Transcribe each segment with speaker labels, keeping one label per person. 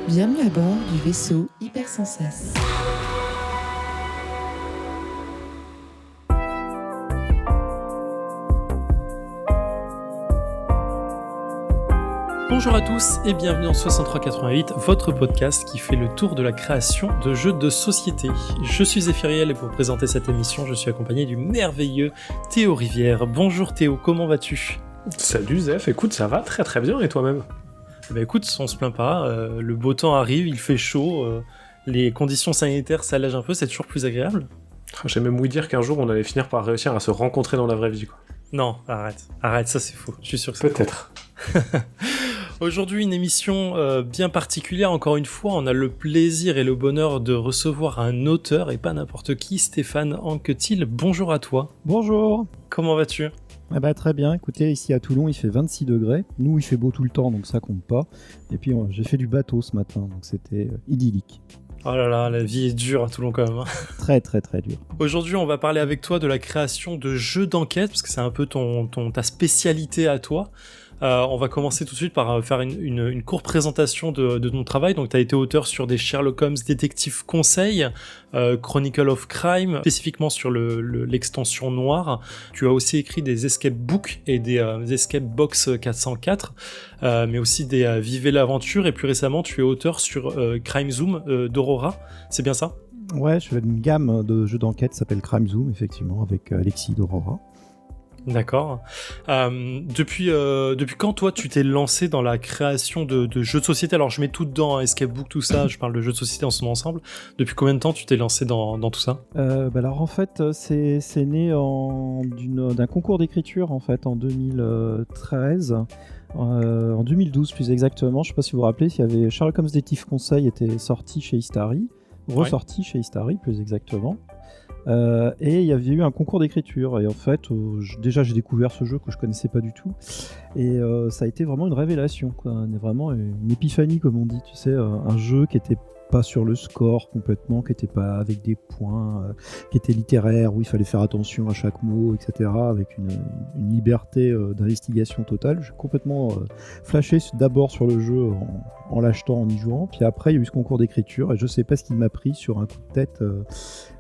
Speaker 1: Bienvenue à bord du vaisseau Hypersensas.
Speaker 2: Bonjour à tous et bienvenue dans 6388, votre podcast qui fait le tour de la création de jeux de société. Je suis Zéphiriel et pour présenter cette émission, je suis accompagné du merveilleux Théo Rivière. Bonjour Théo, comment vas-tu ?
Speaker 3: Salut Zef, écoute, ça va très très bien et toi-même ?
Speaker 2: Écoute, on se plaint pas, le beau temps arrive, il fait chaud, les conditions sanitaires s'allègent un peu, c'est toujours plus agréable.
Speaker 3: J'ai même ouï dire qu'un jour on allait finir par réussir à se rencontrer dans la vraie vie, quoi.
Speaker 2: Non, arrête, ça c'est faux, je suis sûr que c'est
Speaker 3: Peut-être.
Speaker 2: Aujourd'hui, une émission bien particulière. Encore une fois, on a le plaisir et le bonheur de recevoir un auteur, et pas n'importe qui, Stéphane Anquetil. Bonjour à toi.
Speaker 4: Bonjour.
Speaker 2: Comment vas-tu ?
Speaker 4: Très bien, écoutez, ici à Toulon il fait 26 degrés, nous il fait beau tout le temps donc ça compte pas, et puis j'ai fait du bateau ce matin donc c'était idyllique.
Speaker 2: Oh là là, la vie est dure à Toulon quand même.
Speaker 4: Très très très dur.
Speaker 2: Aujourd'hui, on va parler avec toi de la création de jeux d'enquête, parce que c'est un peu ta spécialité à toi. On va commencer tout de suite par faire une courte présentation de ton travail. Donc, tu as été auteur sur des Sherlock Holmes Détective Conseil, Chronicle of Crime, spécifiquement sur l'extension noire. Tu as aussi écrit des escape books et des escape box 404, mais aussi des Vivez l'aventure. Et plus récemment, tu es auteur sur Crime Zoom d'Aurora. C'est bien ça ?
Speaker 4: Ouais, je fais une gamme de jeux d'enquête qui s'appelle Crime Zoom, effectivement, avec Alexis d'Aurora.
Speaker 2: D'accord. Depuis quand, toi, tu t'es lancé dans la création de jeux de société ? Alors, je mets tout dedans, hein, escape book, tout ça, je parle de jeux de société en son ensemble. Depuis combien de temps tu t'es lancé dans tout ça ?
Speaker 4: Alors, en fait, c'est né d'un concours d'écriture, en fait, en 2013. En 2012, plus exactement. Je ne sais pas si vous vous rappelez, il y avait Sherlock Holmes Détective Conseil était sorti chez Istari, ressorti chez Istari, plus exactement. Et il y avait eu un concours d'écriture et en fait déjà j'ai découvert ce jeu que je connaissais pas du tout et ça a été vraiment une révélation, quoi. Vraiment une épiphanie comme on dit, tu sais, un jeu qui était pas sur le score complètement, qui était pas avec des points, qui était littéraire, où il fallait faire attention à chaque mot, etc., avec une liberté d'investigation totale. J'ai complètement flashé d'abord sur le jeu en l'achetant, en y jouant, puis après il y a eu ce concours d'écriture et je sais pas ce qui m'a pris sur un coup de tête.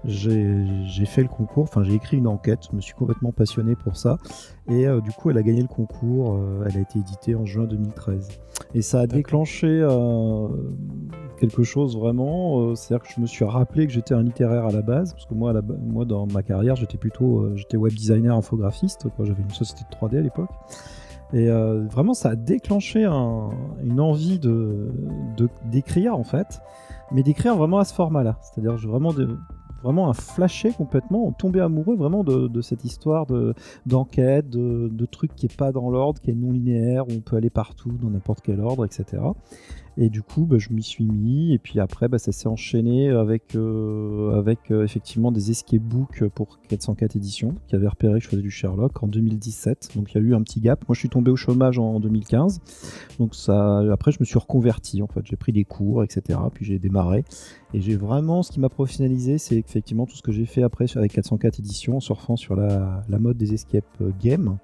Speaker 4: J'ai fait le concours, enfin j'ai écrit une enquête, je me suis complètement passionné pour ça et du coup elle a gagné le concours, elle a été éditée en juin 2013 et ça a déclenché quelque chose vraiment, c'est-à-dire que je me suis rappelé que j'étais un littéraire à la base, parce que moi dans ma carrière j'étais j'étais web designer infographiste, quoi. J'avais une société de 3D à l'époque. Et vraiment, ça a déclenché une envie d'écrire, en fait, mais d'écrire vraiment à ce format-là. C'est-à-dire, vraiment un flashé complètement, tomber amoureux vraiment de cette histoire d'enquête, de trucs qui n'est pas dans l'ordre, qui est non linéaire, où on peut aller partout, dans n'importe quel ordre, etc. Et du coup, je m'y suis mis, et puis après, ça s'est enchaîné avec effectivement des escape books pour 404 éditions, qui avaient repéré que je faisais du Sherlock en 2017. Donc il y a eu un petit gap. Moi, je suis tombé au chômage en 2015. Donc après, je me suis reconverti, en fait. J'ai pris des cours, etc. Puis j'ai démarré. Et ce qui m'a professionnalisé, c'est effectivement tout ce que j'ai fait après avec 404 éditions, en surfant sur la mode des escape games.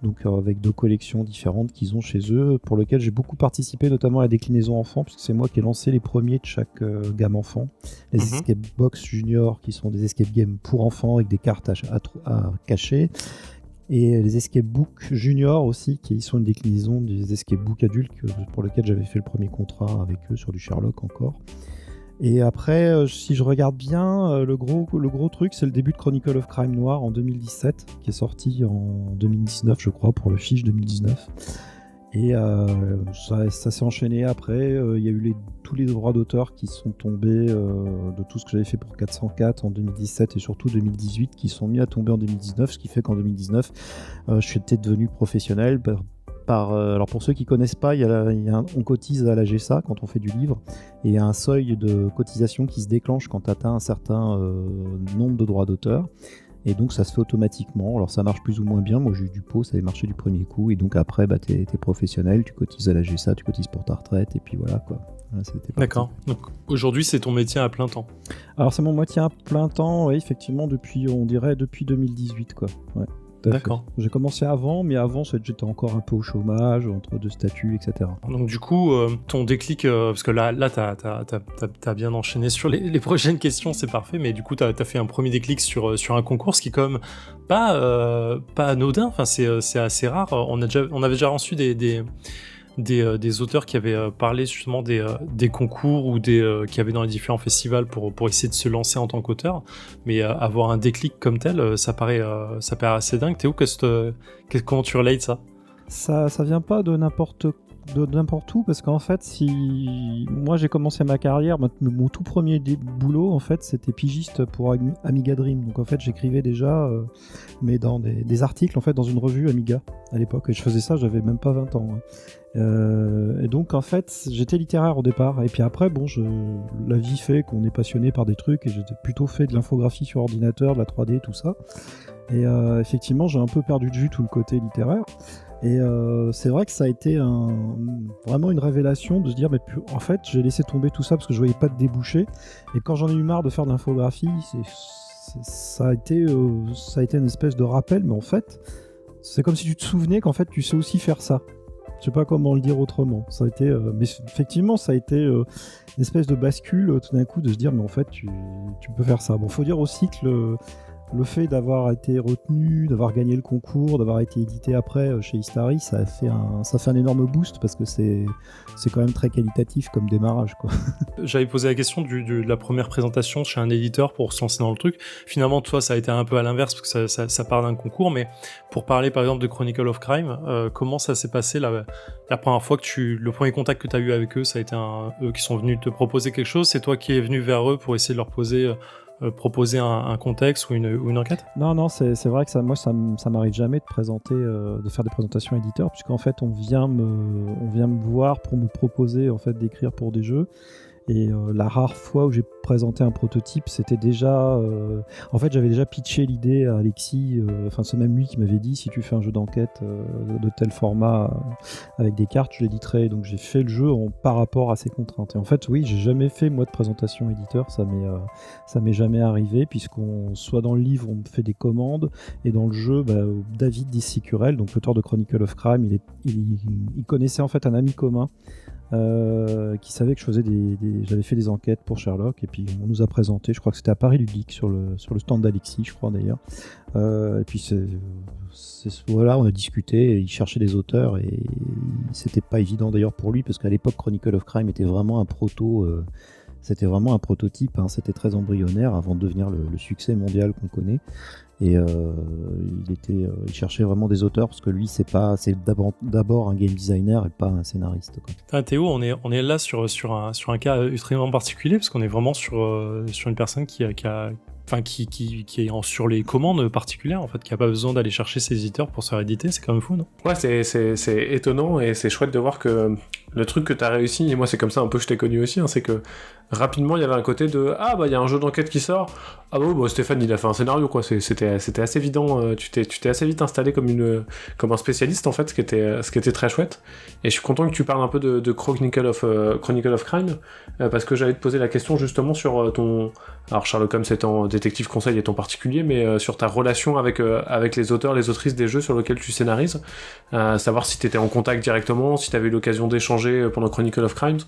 Speaker 4: Donc avec 2 collections différentes qu'ils ont chez eux, pour lesquelles j'ai beaucoup participé, notamment à la déclinaison enfant, puisque c'est moi qui ai lancé les premiers de chaque gamme enfant. Les escape box junior, qui sont des escape games pour enfants avec des cartes à cacher, et les escape books junior aussi, qui sont une déclinaison des escape books adultes pour lesquels j'avais fait le premier contrat avec eux sur du Sherlock encore. Et après, si je regarde bien, le gros truc, c'est le début de Chronicle of Crime Noir en 2017, qui est sorti en 2019, je crois, pour le fiche 2019. Et ça s'est enchaîné après. Il y a eu tous les droits d'auteur qui sont tombés de tout ce que j'avais fait pour 404 en 2017 et surtout 2018, qui sont mis à tomber en 2019, ce qui fait qu'en 2019, je suis peut-être devenu professionnel. Alors pour ceux qui connaissent pas, on cotise à la GSA quand on fait du livre, et il y a un seuil de cotisation qui se déclenche quand tu atteins un certain nombre de droits d'auteur, et donc ça se fait automatiquement. Alors ça marche plus ou moins bien, moi j'ai eu du pot, ça avait marché du premier coup, et donc après t'es professionnel, tu cotises à la GSA, tu cotises pour ta retraite, et puis voilà quoi.
Speaker 2: D'accord, donc aujourd'hui c'est ton métier à plein temps.
Speaker 4: Alors c'est mon métier à plein temps, oui, effectivement, on dirait depuis 2018 quoi. Ouais. Tout à fait.
Speaker 2: D'accord.
Speaker 4: J'ai commencé avant, mais avant j'étais encore un peu au chômage, entre deux statuts, etc.
Speaker 2: Donc du coup, ton déclic, parce que là t'as bien enchaîné sur les prochaines questions, c'est parfait, mais du coup t'as fait un premier déclic sur un concours, ce qui est quand même pas anodin, enfin c'est assez rare. On avait déjà reçu des auteurs qui avaient parlé justement des concours ou qu'il y avait dans les différents festivals pour essayer de se lancer en tant qu'auteur, mais avoir un déclic comme tel, ça paraît assez dingue. Théo, comment tu relates ça?
Speaker 4: Ça vient pas de n'importe où, parce qu'en fait, si moi j'ai commencé ma carrière, mon tout premier boulot en fait, c'était pigiste pour Amiga Dream. Donc en fait, j'écrivais déjà, mais dans des articles en fait dans une revue Amiga à l'époque, et je faisais ça, j'avais même pas 20 ans. Et donc en fait, j'étais littéraire au départ, et puis après, la vie fait qu'on est passionné par des trucs, et j'ai plutôt fait de l'infographie sur ordinateur, de la 3D, tout ça. Et effectivement, j'ai un peu perdu de vue tout le côté littéraire. Et c'est vrai que ça a été vraiment une révélation de se dire, mais en fait, j'ai laissé tomber tout ça parce que je voyais pas de débouché. Et quand j'en ai eu marre de faire de l'infographie, ça a été une espèce de rappel. Mais en fait, c'est comme si tu te souvenais qu'en fait, tu sais aussi faire ça. Je sais pas comment le dire autrement. Ça a été, mais effectivement, ça a été une espèce de bascule tout d'un coup de se dire, mais en fait, tu peux faire ça. Bon, faut dire aussi que le fait d'avoir été retenu, d'avoir gagné le concours, d'avoir été édité après chez Istari, ça fait un énorme boost parce que c'est quand même très qualitatif comme démarrage, quoi.
Speaker 2: J'avais posé la question de la première présentation chez un éditeur pour se lancer dans le truc. Finalement, toi, ça a été un peu à l'inverse parce que ça part d'un concours. Mais pour parler par exemple de Chronicle of Crime, comment ça s'est passé la première fois le premier contact que tu as eu avec eux, ça a été eux qui sont venus te proposer quelque chose? C'est toi qui es venu vers eux pour essayer de leur proposer un contexte ou une enquête?
Speaker 4: Non, c'est vrai que ça m'arrive jamais de faire des présentations éditeurs, puisqu'en fait on vient me voir pour me proposer en fait d'écrire pour des jeux. Et la rare fois où j'ai présenté un prototype, c'était déjà... en fait, j'avais déjà pitché l'idée à Alexis, c'est même lui qui m'avait dit, si tu fais un jeu d'enquête de tel format avec des cartes, je l'éditerai. Donc j'ai fait le jeu par rapport à ces contraintes. Et en fait, oui, j'ai jamais fait, moi, de présentation éditeur, ça m'est jamais arrivé, puisqu'on soit dans le livre, on me fait des commandes, et dans le jeu, David Dissicurel, donc l'auteur de Chronicle of Crime, il connaissait en fait un ami commun, qui savait que j'avais fait des enquêtes pour Sherlock, et puis on nous a présenté, je crois que c'était à Paris Ludique sur le stand d'Alexis, je crois d'ailleurs, et puis voilà, on a discuté, et il cherchait des auteurs, et c'était pas évident d'ailleurs pour lui, parce qu'à l'époque Chronicle of Crime était vraiment un c'était vraiment un prototype, hein, c'était très embryonnaire avant de devenir le succès mondial qu'on connaît. Et il cherchait vraiment des auteurs, parce que lui c'est d'abord un game designer et pas un scénariste, quoi.
Speaker 2: Ah, Théo, on est là sur un cas extrêmement particulier, parce qu'on est vraiment sur une personne qui est sur les commandes particulières, en fait, qui a pas besoin d'aller chercher ses éditeurs pour se faire éditer. C'est quand même fou, non?
Speaker 3: Ouais, c'est étonnant, et c'est chouette de voir que le truc que t'as réussi, et moi c'est comme ça un peu que je t'ai connu aussi, hein, c'est que rapidement il y avait un côté de il y a un jeu d'enquête qui sort, Stéphane il a fait un scénario, quoi. C'était assez évident, tu t'es assez vite installé comme un spécialiste, en fait, ce qui était très chouette. Et je suis content que tu parles un peu de Chronicle of Crime, parce que j'allais te poser la question justement sur alors Sherlock Holmes étant détective conseil étant particulier, mais sur ta relation avec les auteurs, les autrices des jeux sur lesquels tu scénarises, savoir si t'étais en contact directement, si t'avais eu l'occasion d'échanger pendant Chronicle of Crimes.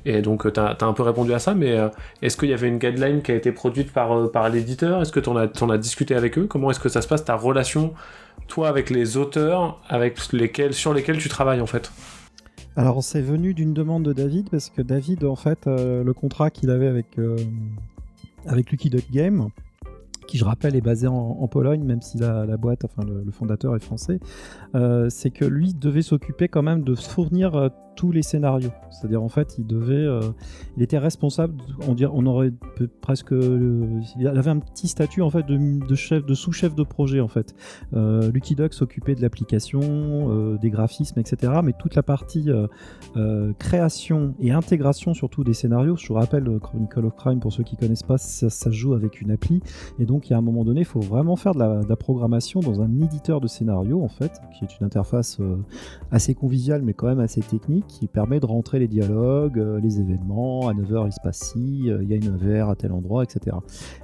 Speaker 3: Et donc t'as un peu répondu à ça, mais est-ce qu'il y avait une guideline qui a été produite par l'éditeur? Est-ce que t'en as discuté avec eux? Comment est-ce que ça se passe, ta relation, toi, avec les auteurs sur lesquels tu travailles, en fait?
Speaker 4: Alors c'est venu d'une demande de David, parce que David, en fait, le contrat qu'il avait avec Lucky Duck Game, qui, je rappelle, est basé en Pologne, même si la boîte, enfin le fondateur est français, c'est que lui devait s'occuper quand même de fournir tous les scénarios. C'est-à-dire, en fait, il était responsable, on aurait presque... il avait un petit statut, en fait, de sous-chef de projet, en fait. Lucky Duck s'occupait de l'application, des graphismes, etc. Mais toute la partie création et intégration, surtout des scénarios, je vous rappelle, Chronicle of Crime, pour ceux qui ne connaissent pas, ça se joue avec une appli. Et donc, donc il y a un moment donné, il faut vraiment faire de la programmation dans un éditeur de scénario en fait, qui est une interface assez conviviale mais quand même assez technique, qui permet de rentrer les dialogues, les événements. À 9h il se passe ci, il y a une VR à tel endroit, etc.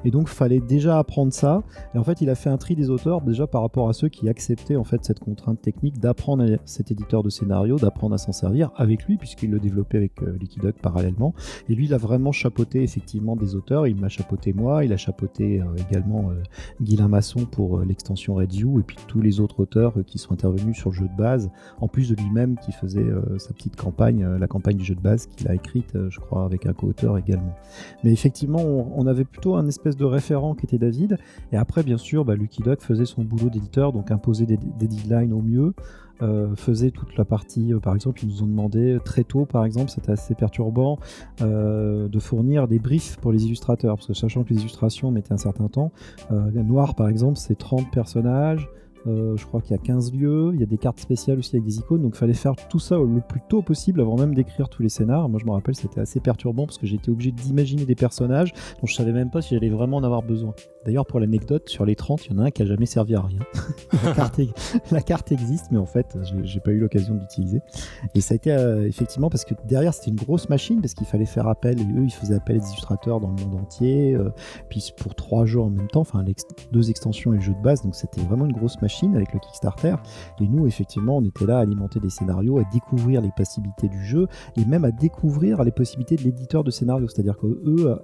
Speaker 4: Et donc il fallait déjà apprendre ça. Et en fait il a fait un tri des auteurs déjà par rapport à ceux qui acceptaient en fait cette contrainte technique d'apprendre à cet éditeur de scénario, d'apprendre à s'en servir avec lui, puisqu'il le développait avec Lucky Duck parallèlement. Et lui il a vraiment chapeauté effectivement des auteurs. Il m'a chapeauté moi, il a chapeauté également Guilain Masson pour l'extension Review, et puis tous les autres auteurs qui sont intervenus sur le jeu de base, en plus de lui-même qui faisait sa petite campagne, la campagne du jeu de base qu'il a écrite, je crois, avec un co-auteur également. Mais effectivement, on avait plutôt un espèce de référent qui était David, et après, bien sûr, Lucky Duck faisait son boulot d'éditeur, donc imposer des deadlines au mieux, faisait toute la partie, par exemple, ils nous ont demandé très tôt, par exemple, c'était assez perturbant, de fournir des briefs pour les illustrateurs, parce que sachant que les illustrations mettaient un certain temps, Noir, par exemple, c'est 30 personnages, je crois qu'il y a 15 lieux, il y a des cartes spéciales aussi avec des icônes, donc il fallait faire tout ça le plus tôt possible avant même d'écrire tous les scénars. Moi je me rappelle, c'était assez perturbant parce que j'étais obligé d'imaginer des personnages dont je savais même pas si j'allais vraiment en avoir besoin. D'ailleurs, pour l'anecdote, sur les 30, il y en a un qui a jamais servi à rien. La carte existe, mais en fait, j'ai pas eu l'occasion d'utiliser. Et ça a été effectivement parce que derrière, c'était une grosse machine, parce qu'il fallait faire appel, et eux, ils faisaient appel à des illustrateurs dans le monde entier, puis pour 3 jeux en même temps, enfin 2 extensions et le jeu de base, donc c'était vraiment une grosse machine avec le Kickstarter. Et nous, effectivement, on était là à alimenter des scénarios, à découvrir les possibilités du jeu, et même à découvrir les possibilités de l'éditeur de scénario. C'est-à-dire que eux,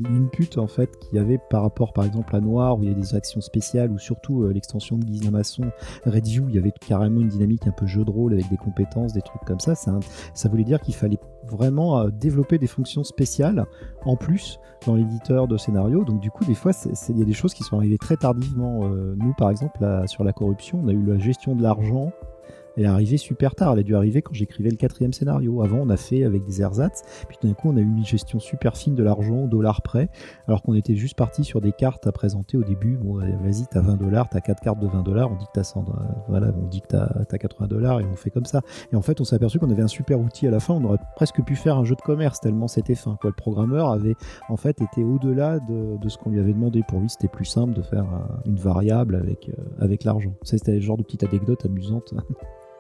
Speaker 4: l'input en fait qu'il y avait par rapport, par exemple, à Noir, où il y a des actions spéciales, ou surtout l'extension de Guilain Masson, Review, il y avait carrément une dynamique un peu jeu de rôle avec des compétences, des trucs comme ça. Ça voulait dire qu'il fallait vraiment développer des fonctions spéciales en plus dans l'éditeur de scénario. Donc du coup, des fois, il y a des choses qui sont arrivées très tardivement. Nous, par exemple, sur la corruption, on a eu la gestion de l'argent. Elle est arrivée super tard, elle a dû arriver quand j'écrivais le 4e scénario. Avant, on a fait avec des ersatz, puis tout d'un coup, on a eu une gestion super fine de l'argent au dollar près, alors qu'on était juste parti sur des cartes à présenter au début. Bon, vas-y, t'as $20, t'as 4 cartes de $20, on dit que t'as 100, voilà, on dit que t'as $80 et on fait comme ça. Et en fait, on s'est aperçu qu'on avait un super outil à la fin, on aurait presque pu faire un jeu de commerce tellement c'était fin, quoi. Le programmeur avait en fait été au-delà de ce qu'on lui avait demandé. Pour lui, c'était plus simple de faire une variable avec l'argent. Ça, c'était le genre de petite anecdote amusante.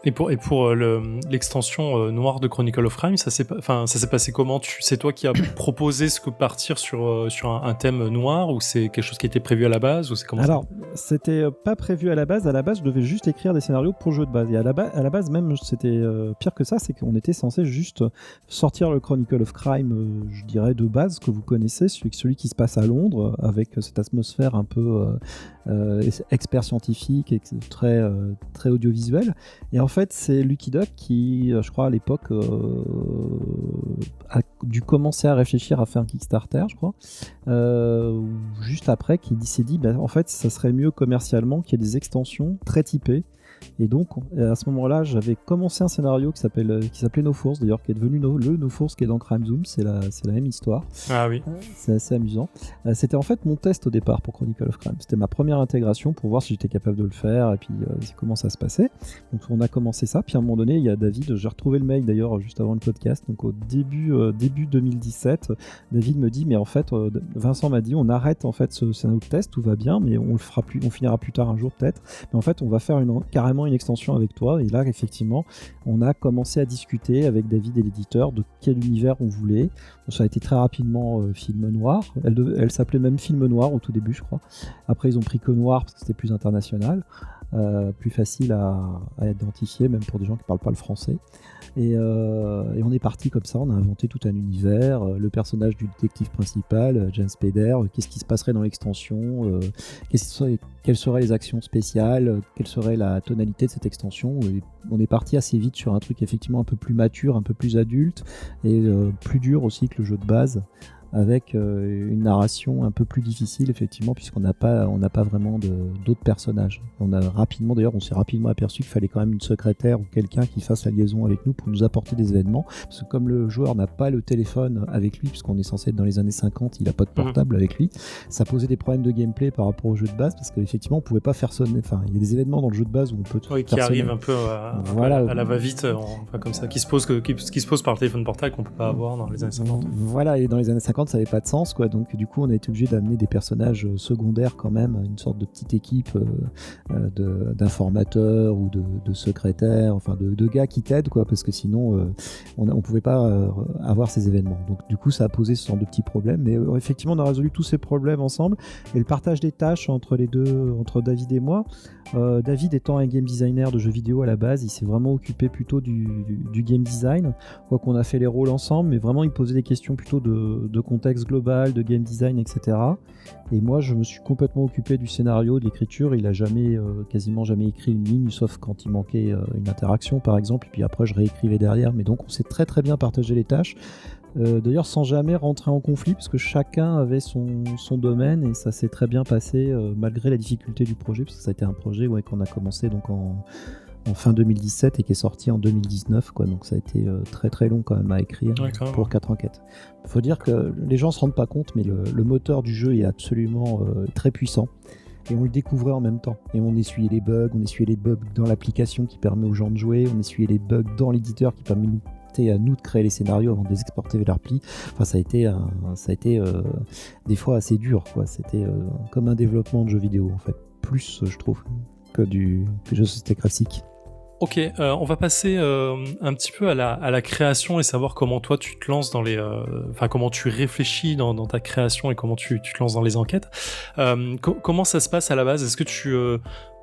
Speaker 2: Et pour l'extension noire de Chronicle of Crime, ça s'est passé comment? C'est toi qui as proposé partir sur un thème noir, ou c'est quelque chose qui était prévu à la base, ou c'est comment?
Speaker 4: Alors, c'était pas prévu à la base. À la base, je devais juste écrire des scénarios pour le jeu de base. Et à la base même, c'était pire que ça, c'est qu'on était censé juste sortir le Chronicle of Crime, je dirais de base, que vous connaissez, celui qui se passe à Londres, avec cette atmosphère un peu expert scientifique et très audiovisuel. Et en fait, c'est Lucky Duck qui, je crois à l'époque, a dû commencer à réfléchir à faire un Kickstarter, je crois, juste après, qui s'est dit, en fait, ça serait mieux commercialement qu'il y ait des extensions très typées. Et donc, à ce moment-là, j'avais commencé un scénario qui s'appelait No Force, d'ailleurs, qui est devenu le No Force qui est dans Crime Zoom. C'est la même histoire.
Speaker 2: Ah oui.
Speaker 4: C'est assez amusant. C'était en fait mon test au départ pour Chronicle of Crime. C'était ma première intégration pour voir si j'étais capable de le faire et puis comment ça se passait. Donc, on a commencé ça. Puis à un moment donné, il y a David. J'ai retrouvé le mail d'ailleurs juste avant le podcast. Donc, au début 2017, David me dit, mais en fait, Vincent m'a dit, on arrête en fait ce scénario de test, tout va bien, mais on le fera plus, on finira plus tard un jour peut-être. Mais en fait, on va faire carrément une extension avec toi. Et là, effectivement, on a commencé à discuter avec David et l'éditeur de quel univers on voulait. Donc, ça a été très rapidement Film Noir. Elle s'appelait même Film Noir au tout début, je crois. Après, ils ont pris que Noir parce que c'était plus international, plus facile à identifier, même pour des gens qui ne parlent pas le français. Et on est parti comme ça, on a inventé tout un univers, le personnage du détective principal, James Spader, qu'est-ce qui se passerait dans l'extension, quelles seraient les actions spéciales, quelle serait la tonalité de cette extension. Et on est parti assez vite sur un truc effectivement un peu plus mature, un peu plus adulte, et plus dur aussi que le jeu de base, avec une narration un peu plus difficile effectivement, puisqu'on n'a pas vraiment d'autres personnages. On s'est rapidement aperçu qu'il fallait quand même une secrétaire ou quelqu'un qui fasse la liaison avec nous pour nous apporter des événements, parce que comme le joueur n'a pas le téléphone avec lui, puisqu'on est censé être dans les années 50, il n'a pas de portable avec lui, ça posait des problèmes de gameplay par rapport au jeu de base, parce qu'effectivement on pouvait pas faire sonner, enfin il y a des événements dans le jeu de base où on peut
Speaker 2: qui arrivent un peu à la va-vite, comme ça, qui se posent par le téléphone portable qu'on peut pas avoir dans les années 50.
Speaker 4: Voilà, et dans les années 50 50, ça n'avait pas de sens, quoi. Donc du coup, on a été obligé d'amener des personnages secondaires quand même, une sorte de petite équipe d'informateurs ou de secrétaires, enfin de gars qui t'aident, quoi, parce que sinon, on pouvait pas avoir ces événements. Donc du coup, ça a posé ce genre de petits problèmes. Mais effectivement, on a résolu tous ces problèmes ensemble. Et le partage des tâches entre les deux, entre David et moi. David étant un game designer de jeux vidéo à la base, il s'est vraiment occupé plutôt du game design, quoi qu'on a fait les rôles ensemble, mais vraiment il posait des questions plutôt de contexte global, de game design, etc. Et moi je me suis complètement occupé du scénario, de l'écriture. Il a quasiment jamais écrit une ligne, sauf quand il manquait une interaction par exemple, et puis après je réécrivais derrière, mais donc on s'est très très bien partagé les tâches. D'ailleurs sans jamais rentrer en conflit, parce que chacun avait son domaine et ça s'est très bien passé malgré la difficulté du projet, parce que ça a été un projet qu'on a commencé donc en fin 2017 et qui est sorti en 2019, quoi. Donc ça a été très très long quand même à écrire pour 4 enquêtes. Il faut dire que les gens se rendent pas compte, mais le moteur du jeu est absolument très puissant. Et on le découvrait en même temps. Et on essuyait les bugs dans l'application qui permet aux gens de jouer, on essuyait les bugs dans l'éditeur qui permet à nous de créer les scénarios avant de les exporter vers l'appli. Enfin, ça a été des fois assez dur, quoi. C'était comme un développement de jeux vidéo, en fait. Plus, je trouve, que du jeu de société classique.
Speaker 2: Ok, on va passer un petit peu à la création et savoir comment toi tu te lances dans comment tu réfléchis dans ta création et comment tu te lances dans les enquêtes. Comment ça se passe à la base? Est-ce que tu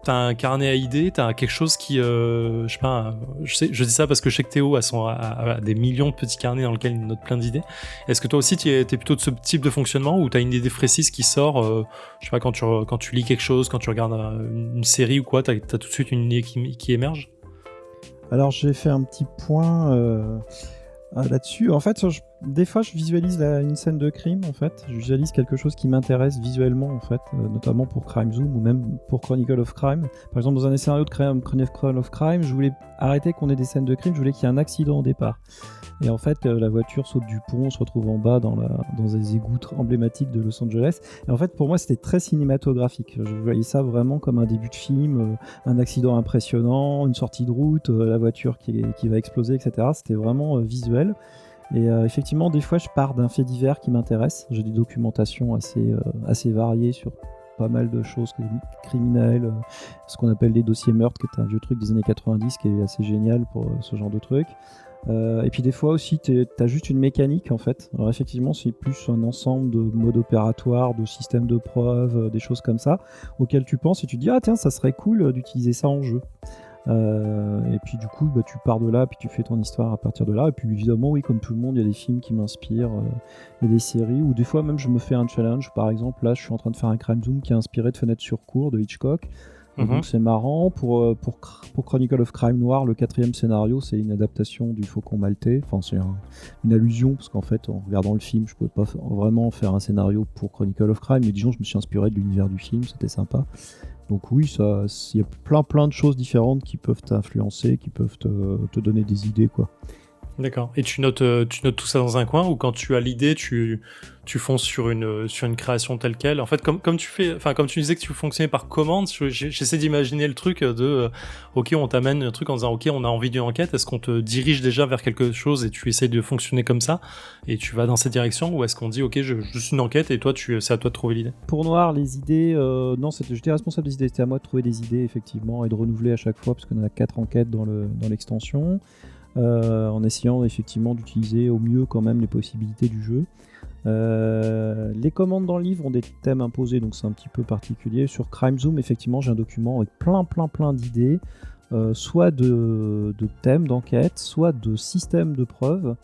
Speaker 2: t'as un carnet à idées, t'as quelque chose qui, je sais pas, je dis ça parce que je sais que Théo a des millions de petits carnets dans lesquels il note plein d'idées. Est-ce que toi aussi t'es plutôt de ce type de fonctionnement ou t'as une idée précise qui sort, je sais pas, quand tu lis quelque chose, quand tu regardes une série ou quoi, t'as tout de suite une idée qui émerge?
Speaker 4: Alors j'ai fait un petit point là-dessus. En fait, des fois je visualise une scène de crime, en fait. Je visualise quelque chose qui m'intéresse visuellement, en fait, notamment pour Crime Zoom ou même pour Chronicle of Crime. Par exemple, dans un des scénarios de Chronicle of Crime, je voulais arrêter qu'on ait des scènes de crime, je voulais qu'il y ait un accident au départ. Et en fait, la voiture saute du pont, on se retrouve en bas dans des égouts emblématiques de Los Angeles. Et en fait, pour moi, c'était très cinématographique. Je voyais ça vraiment comme un début de film, un accident impressionnant, une sortie de route, la voiture qui va exploser, etc. C'était vraiment visuel. Et effectivement, des fois, je pars d'un fait divers qui m'intéresse. J'ai des documentations assez variées sur pas mal de choses criminelles, ce qu'on appelle les dossiers meurtres, qui est un vieux truc des années 90 qui est assez génial pour ce genre de truc. Et puis des fois aussi t'as juste une mécanique, en fait. Alors effectivement c'est plus un ensemble de modes opératoires, de systèmes de preuves, des choses comme ça auxquelles tu penses et tu te dis ah tiens ça serait cool d'utiliser ça en jeu. Et puis du coup tu pars de là puis tu fais ton histoire à partir de là. Et puis évidemment oui, comme tout le monde, il y a des films qui m'inspirent, il y a des séries, ou des fois même je me fais un challenge. Par exemple là je suis en train de faire un Crime Zoom qui est inspiré de Fenêtre sur cour de Hitchcock. Donc c'est marrant. Pour Chronicle of Crime Noir, le 4e scénario, c'est une adaptation du Faucon Maltais. Enfin, c'est une allusion, parce qu'en fait, en regardant le film, je pouvais pas vraiment faire un scénario pour Chronicle of Crime, mais disons, je me suis inspiré de l'univers du film, c'était sympa. Donc oui, il y a plein de choses différentes qui peuvent t'influencer, qui peuvent te donner des idées, quoi.
Speaker 2: D'accord. Et tu notes tout ça dans un coin, ou quand tu as l'idée, tu fonces sur une création telle quelle. En fait, comme tu disais que tu fonctionnais par commande, j'essaie d'imaginer le truc ok, on t'amène un truc en disant ok, on a envie d'une enquête. Est-ce qu'on te dirige déjà vers quelque chose et tu essaies de fonctionner comme ça et tu vas dans cette direction, ou est-ce qu'on dit ok, juste une enquête et toi c'est à toi de trouver l'idée?
Speaker 4: Pour Noir, les idées, non, j'étais responsable des idées. C'était à moi de trouver des idées effectivement et de renouveler à chaque fois, parce qu'on a 4 enquêtes dans l'extension. En essayant effectivement d'utiliser au mieux quand même les possibilités du jeu. Les commandes dans le livre ont des thèmes imposés, donc c'est un petit peu particulier. Sur Crime Zoom, effectivement, j'ai un document avec plein d'idées, soit de thèmes d'enquête, soit de systèmes de preuves,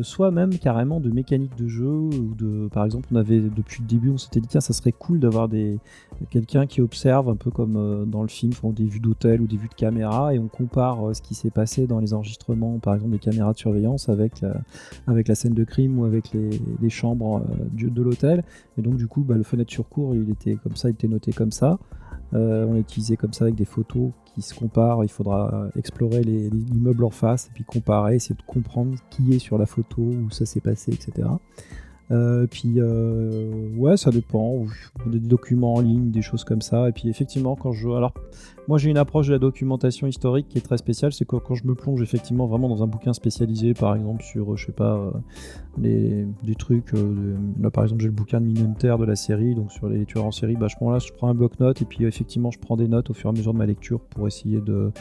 Speaker 4: soit même carrément de mécanique de jeu, ou par exemple, depuis le début, on s'était dit tiens, ça serait cool d'avoir quelqu'un qui observe un peu comme dans le film, font des vues d'hôtel ou des vues de caméra, et on compare ce qui s'est passé dans les enregistrements, par exemple des caméras de surveillance avec la scène de crime ou avec les chambres de l'hôtel. Et donc du coup, le Fenêtre sur cour, il était noté comme ça. On l'a utilisé comme ça avec des photos qui se comparent. Il faudra explorer l'immeuble en face et puis comparer, essayer de comprendre qui est sur la photo, où ça s'est passé, etc. Ouais, ça dépend. Des documents en ligne, des choses comme ça. Et puis effectivement, alors moi j'ai une approche de la documentation historique qui est très spéciale. C'est quand je me plonge effectivement vraiment dans un bouquin spécialisé, par exemple sur, je sais pas, des trucs. Là par exemple j'ai le bouquin de Mindhunter de la série, donc sur les tueurs en série. Bah, je prends un bloc-notes et puis effectivement je prends des notes au fur et à mesure de ma lecture pour essayer de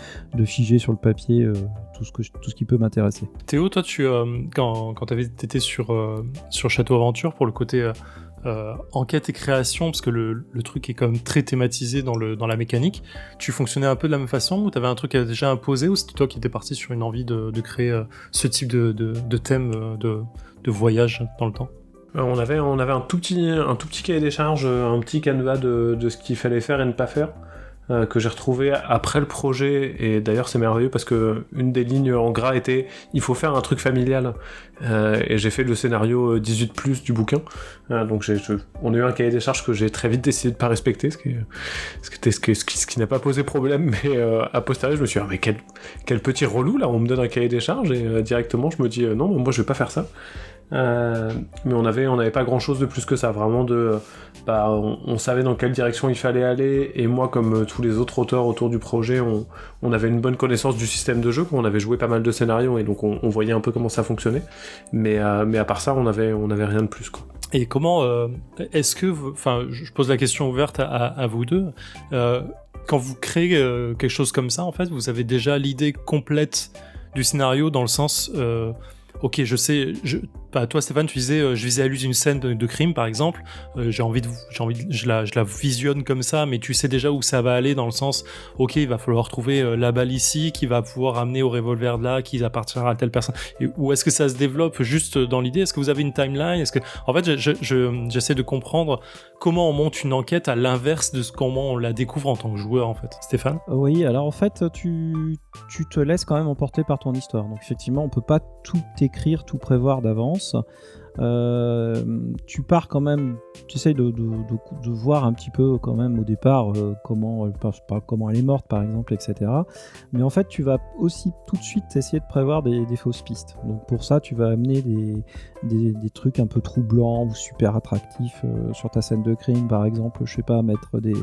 Speaker 4: figer sur le papier tout ce qui peut m'intéresser.
Speaker 2: Théo, toi, quand tu avais été sur Château Aventure pour le côté enquête et création, parce que le truc est quand même très thématisé dans la mécanique, tu fonctionnais un peu de la même façon, ou tu avais un truc déjà imposé, ou c'était toi qui étais parti sur une envie de créer ce type de thème de voyage dans le temps?
Speaker 3: On avait un tout petit cahier des charges, un petit canevas de ce qu'il fallait faire et ne pas faire, que j'ai retrouvé après le projet, et d'ailleurs c'est merveilleux parce que une des lignes en gras était il faut faire un truc familial, et j'ai fait le scénario 18+ du bouquin, donc on a eu un cahier des charges que j'ai très vite décidé de pas respecter, ce qui n'a pas posé problème, mais a posteriori je me suis dit mais quel petit relou là, on me donne un cahier des charges et directement je me dis non moi je vais pas faire ça. Mais on avait pas grand chose de plus que ça, vraiment on savait dans quelle direction il fallait aller, et moi comme tous les autres auteurs autour du projet, on avait une bonne connaissance du système de jeu, on avait joué pas mal de scénarios et donc on voyait un peu comment ça fonctionnait, mais à part ça on avait rien de plus, quoi.
Speaker 2: Et comment est-ce que je pose la question ouverte à vous deux, quand vous créez quelque chose comme ça, en fait vous avez déjà l'idée complète du scénario, dans le sens ok, je sais, toi Stéphane, tu disais, je visualise une scène de crime par exemple, je la visionne comme ça, mais tu sais déjà où ça va aller, dans le sens, ok, il va falloir trouver la balle ici, qui va pouvoir amener au revolver de là, qui appartiendra à telle personne. Ou est-ce que ça se développe juste dans l'idée? Est-ce que vous avez une timeline? En fait, j'essaie de comprendre comment on monte une enquête à l'inverse de comment on la découvre en tant que joueur, en fait. Stéphane?
Speaker 4: Oui, alors en fait, tu te laisses quand même emporter par ton histoire. Donc effectivement, on peut pas tout écrire, tout prévoir d'avance. Tu pars quand même, tu essayes de voir un petit peu quand même au départ comment elle est morte par exemple, etc. Mais en fait tu vas aussi tout de suite essayer de prévoir des fausses pistes. Donc pour ça tu vas amener des trucs un peu troublants ou super attractifs sur ta scène de crime par exemple, je sais pas, mettre des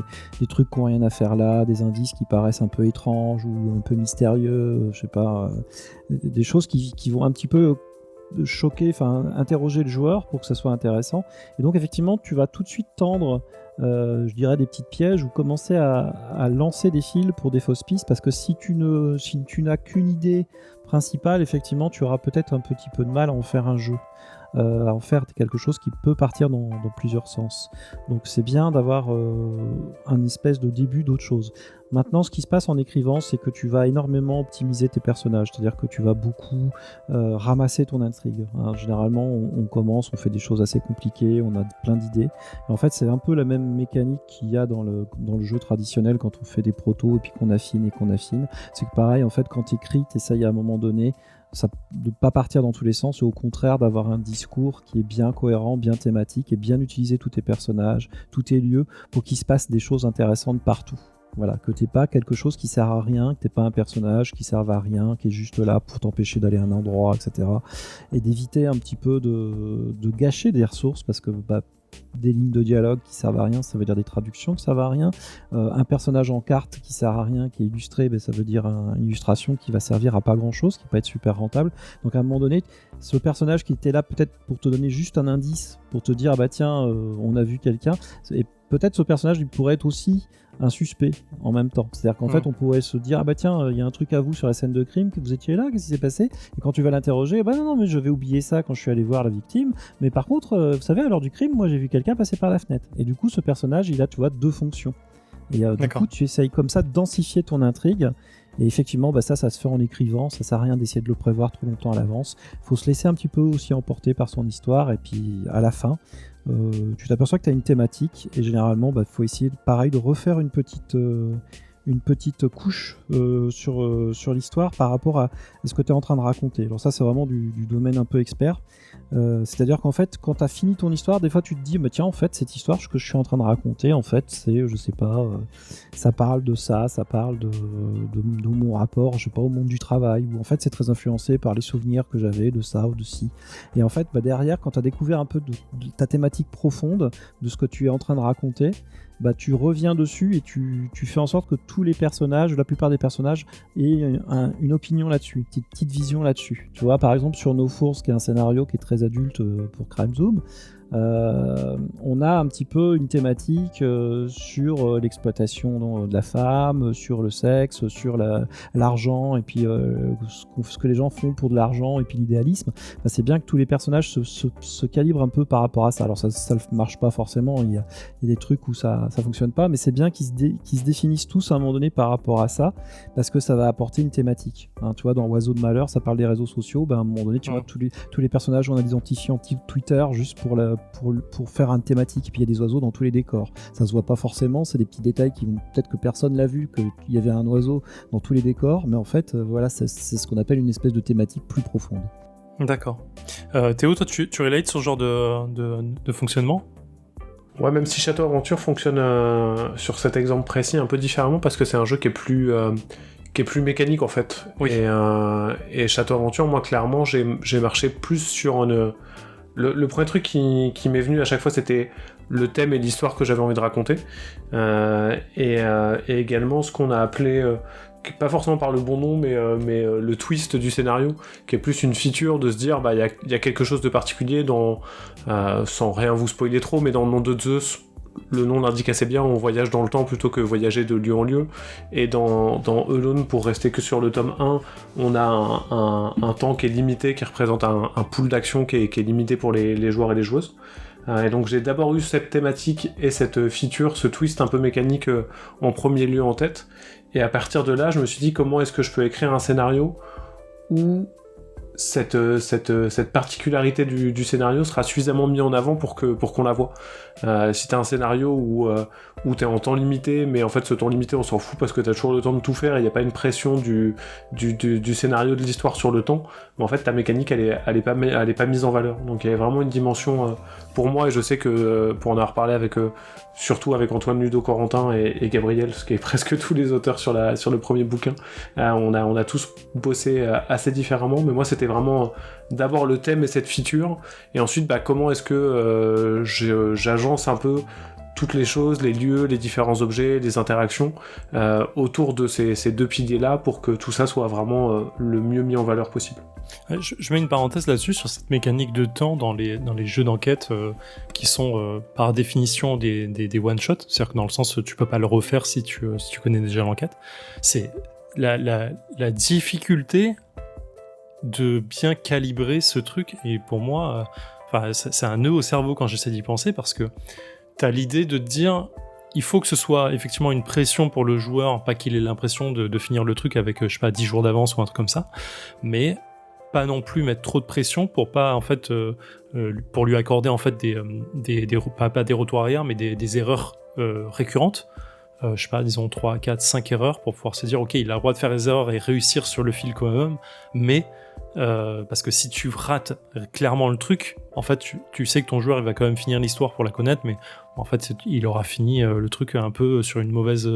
Speaker 4: trucs qui n'ont rien à faire là, des indices qui paraissent un peu étranges ou un peu mystérieux, je sais pas, des choses qui vont un petit peu choquer, interroger le joueur pour que ça soit intéressant. Et donc effectivement tu vas tout de suite tendre je dirais des petites pièges ou commencer à lancer des fils pour des fausses pistes, parce que si tu n'as qu'une idée principale, effectivement tu auras peut-être un petit peu de mal à en faire un jeu, à en faire quelque chose qui peut partir dans plusieurs sens. Donc c'est bien d'avoir un espèce de début d'autre chose. Maintenant, ce qui se passe en écrivant, c'est que tu vas énormément optimiser tes personnages, c'est-à-dire que tu vas beaucoup ramasser ton intrigue. Généralement, on commence, on fait des choses assez compliquées, on a plein d'idées. Et en fait, c'est un peu la même mécanique qu'il y a dans le jeu traditionnel quand on fait des protos et puis qu'on affine. C'est que pareil, en fait, quand tu écris, tu essayes à un moment donné de ne pas partir dans tous les sens, et au contraire d'avoir un discours qui est bien cohérent, bien thématique, et bien utiliser tous tes personnages, tous tes lieux, pour qu'il se passe des choses intéressantes partout. Voilà, que t'es pas quelque chose qui sert à rien, que t'es pas un personnage qui serve à rien, qui est juste là pour t'empêcher d'aller à un endroit, etc. Et d'éviter un petit peu de gâcher des ressources, parce que des lignes de dialogue qui servent à rien, ça veut dire des traductions qui servent à rien. Un personnage en carte qui sert à rien, qui est illustré, ça veut dire une illustration qui va servir à pas grand chose, qui va pas être super rentable. Donc à un moment donné, ce personnage qui était là peut-être pour te donner juste un indice, pour te dire tiens, on a vu quelqu'un, et peut-être ce personnage il pourrait être aussi un suspect en même temps. C'est-à-dire qu'en fait on pourrait se dire tiens, il y a un truc à vous sur la scène de crime, que vous étiez là, qu'est-ce qui s'est passé? Et quand tu vas l'interroger, non mais je vais oublier ça quand je suis allé voir la victime, mais par contre vous savez, à l'heure du crime, moi j'ai vu quelqu'un passer par la fenêtre. Et du coup ce personnage il a, tu vois, deux fonctions. Et du coup tu essayes comme ça de densifier ton intrigue. Et effectivement, ça se fait en écrivant, ça sert à rien d'essayer de le prévoir trop longtemps à l'avance. Il faut se laisser un petit peu aussi emporter par son histoire, et puis à la fin, tu t'aperçois que tu as une thématique, et généralement, faut essayer pareil de refaire une petite une petite couche sur l'histoire par rapport à ce que tu es en train de raconter. Alors ça, c'est vraiment du domaine un peu expert. C'est-à-dire qu'en fait, quand tu as fini ton histoire, des fois tu te dis, bah, tiens, en fait, cette histoire que je suis en train de raconter, en fait, c'est, je sais pas, ça parle de ça parle de mon rapport, je sais pas, au monde du travail, ou en fait, c'est très influencé par les souvenirs que j'avais de ça ou de ci. Et en fait, bah, derrière, quand tu as découvert un peu de ta thématique profonde, de ce que tu es en train de raconter, bah, tu reviens dessus et tu fais en sorte que tous les personnages, la plupart des personnages, aient une opinion là-dessus, une petite vision là-dessus. Tu vois, par exemple, sur No Force, qui est un scénario qui est très adulte pour Crime Zoom, on a un petit peu une thématique sur l'exploitation de la femme, sur le sexe, sur l'argent, et puis ce que les gens font pour de l'argent, et puis l'idéalisme. Bah, c'est bien que tous les personnages se calibrent un peu par rapport à ça. Alors ça ne marche pas forcément, il y a des trucs où ça fonctionne pas, mais c'est bien qu'ils se définissent tous à un moment donné par rapport à ça, parce que ça va apporter une thématique. Hein, tu vois, dans Oiseau de Malheur, ça parle des réseaux sociaux, bah, à un moment donné, tu vois, tous les personnages, on a des identifiants type Twitter, juste pour faire une thématique, et puis il y a des oiseaux dans tous les décors. Ça se voit pas forcément, c'est des petits détails qui vont peut-être que personne l'a vu, qu'il y avait un oiseau dans tous les décors, mais en fait, voilà, c'est ce qu'on appelle une espèce de thématique plus profonde.
Speaker 2: D'accord. Théo, toi, tu relates sur ce genre de fonctionnement ?
Speaker 3: Ouais, même si Château Aventure fonctionne sur cet exemple précis un peu différemment, parce que c'est un jeu qui est plus mécanique en fait.
Speaker 2: Oui.
Speaker 3: Et Château Aventure, moi clairement, j'ai marché plus sur le premier truc qui m'est venu à chaque fois, c'était le thème et l'histoire que j'avais envie de raconter, et également ce qu'on a appelé, pas forcément par le bon nom, mais le twist du scénario, qui est plus une feature de se dire, bah il y a quelque chose de particulier dans, sans rien vous spoiler trop, mais dans le nom de Zeus, le nom l'indique assez bien, on voyage dans le temps plutôt que voyager de lieu en lieu, et dans Alone, pour rester que sur le tome 1, on a un temps qui est limité, qui représente un pool d'action qui est limité pour les joueurs et les joueuses. Et donc j'ai d'abord eu cette thématique et cette feature, ce twist un peu mécanique en premier lieu en tête, et à partir de là, je me suis dit comment est-ce que je peux écrire un scénario où cette particularité du scénario sera suffisamment mis en avant pour qu'on la voit. Si t'as un scénario où t'es en temps limité, mais en fait ce temps limité on s'en fout parce que t'as toujours le temps de tout faire et il n'y a pas une pression du scénario de l'histoire sur le temps, mais en fait ta mécanique elle est pas mise en valeur. Donc il y a vraiment une dimension pour moi, et je sais que pour en avoir reparlé surtout avec Antoine Ludo-Corentin et Gabriel, ce qui est presque tous les auteurs sur le premier bouquin, on a tous bossé assez différemment, mais moi c'était vraiment d'abord le thème et cette feature, et ensuite bah, comment est-ce que j'agence un peu toutes les choses, les lieux, les différents objets, les interactions autour de ces deux piliers-là pour que tout ça soit vraiment le mieux mis en valeur possible.
Speaker 2: Je mets une parenthèse là-dessus sur cette mécanique de temps dans les jeux d'enquête qui sont par définition des one-shots, c'est-à-dire que dans le sens tu peux pas le refaire si tu connais déjà l'enquête. C'est la difficulté de bien calibrer ce truc, et pour moi c'est un nœud au cerveau quand j'essaie d'y penser, parce que t'as l'idée de te dire il faut que ce soit effectivement une pression pour le joueur, pas qu'il ait l'impression de finir le truc avec, je sais pas, 10 jours d'avance ou un truc comme ça, mais pas non plus mettre trop de pression pour pas, en fait, pour lui accorder, en fait, pas des retours arrière, mais des erreurs récurrentes. Je sais pas, disons 3, 4, 5 erreurs pour pouvoir se dire, ok, il a le droit de faire des erreurs et réussir sur le fil quand même, mais parce que si tu rates clairement le truc, en fait, tu sais que ton joueur il va quand même finir l'histoire pour la connaître, mais en fait, il aura fini le truc un peu sur une mauvaise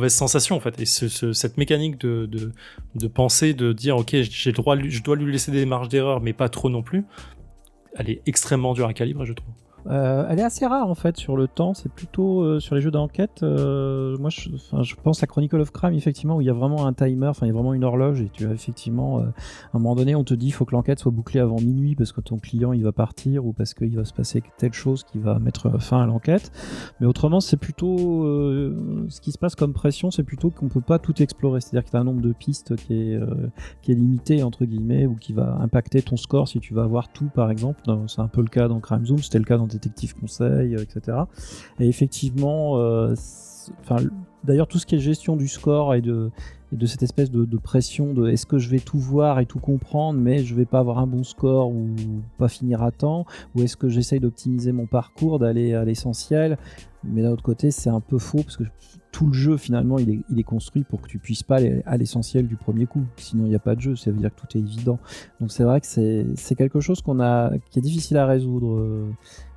Speaker 2: sensation, en fait. Et cette mécanique de penser, de dire, ok, je dois lui laisser des marges d'erreur, mais pas trop non plus, elle est extrêmement dure à calibrer, je trouve.
Speaker 4: Elle est assez rare en fait sur le temps, c'est plutôt sur les jeux d'enquête. Moi je pense à Chronicle of Crime effectivement, où il y a vraiment un timer, il y a vraiment une horloge, et tu as effectivement à un moment donné on te dit il faut que l'enquête soit bouclée avant minuit parce que ton client il va partir, ou parce qu'il va se passer telle chose qui va mettre fin à l'enquête. Mais autrement c'est plutôt ce qui se passe comme pression, c'est plutôt qu'on peut pas tout explorer, c'est-à-dire que tu as un nombre de pistes qui est limité entre guillemets, ou qui va impacter ton score si tu vas avoir tout par exemple. C'est un peu le cas dans Crime Zoom, c'était le cas dans Détective Conseil, etc. Et effectivement, d'ailleurs tout ce qui est gestion du score et de cette espèce de pression de est-ce que je vais tout voir et tout comprendre mais je vais pas avoir un bon score ou pas finir à temps, ou est-ce que j'essaye d'optimiser mon parcours, d'aller à l'essentiel, mais d'un autre côté c'est un peu faux parce que tout le jeu finalement il est construit pour que tu puisses pas aller à l'essentiel du premier coup, sinon il n'y a pas de jeu, ça veut dire que tout est évident. Donc c'est vrai que c'est quelque chose qui est difficile à résoudre.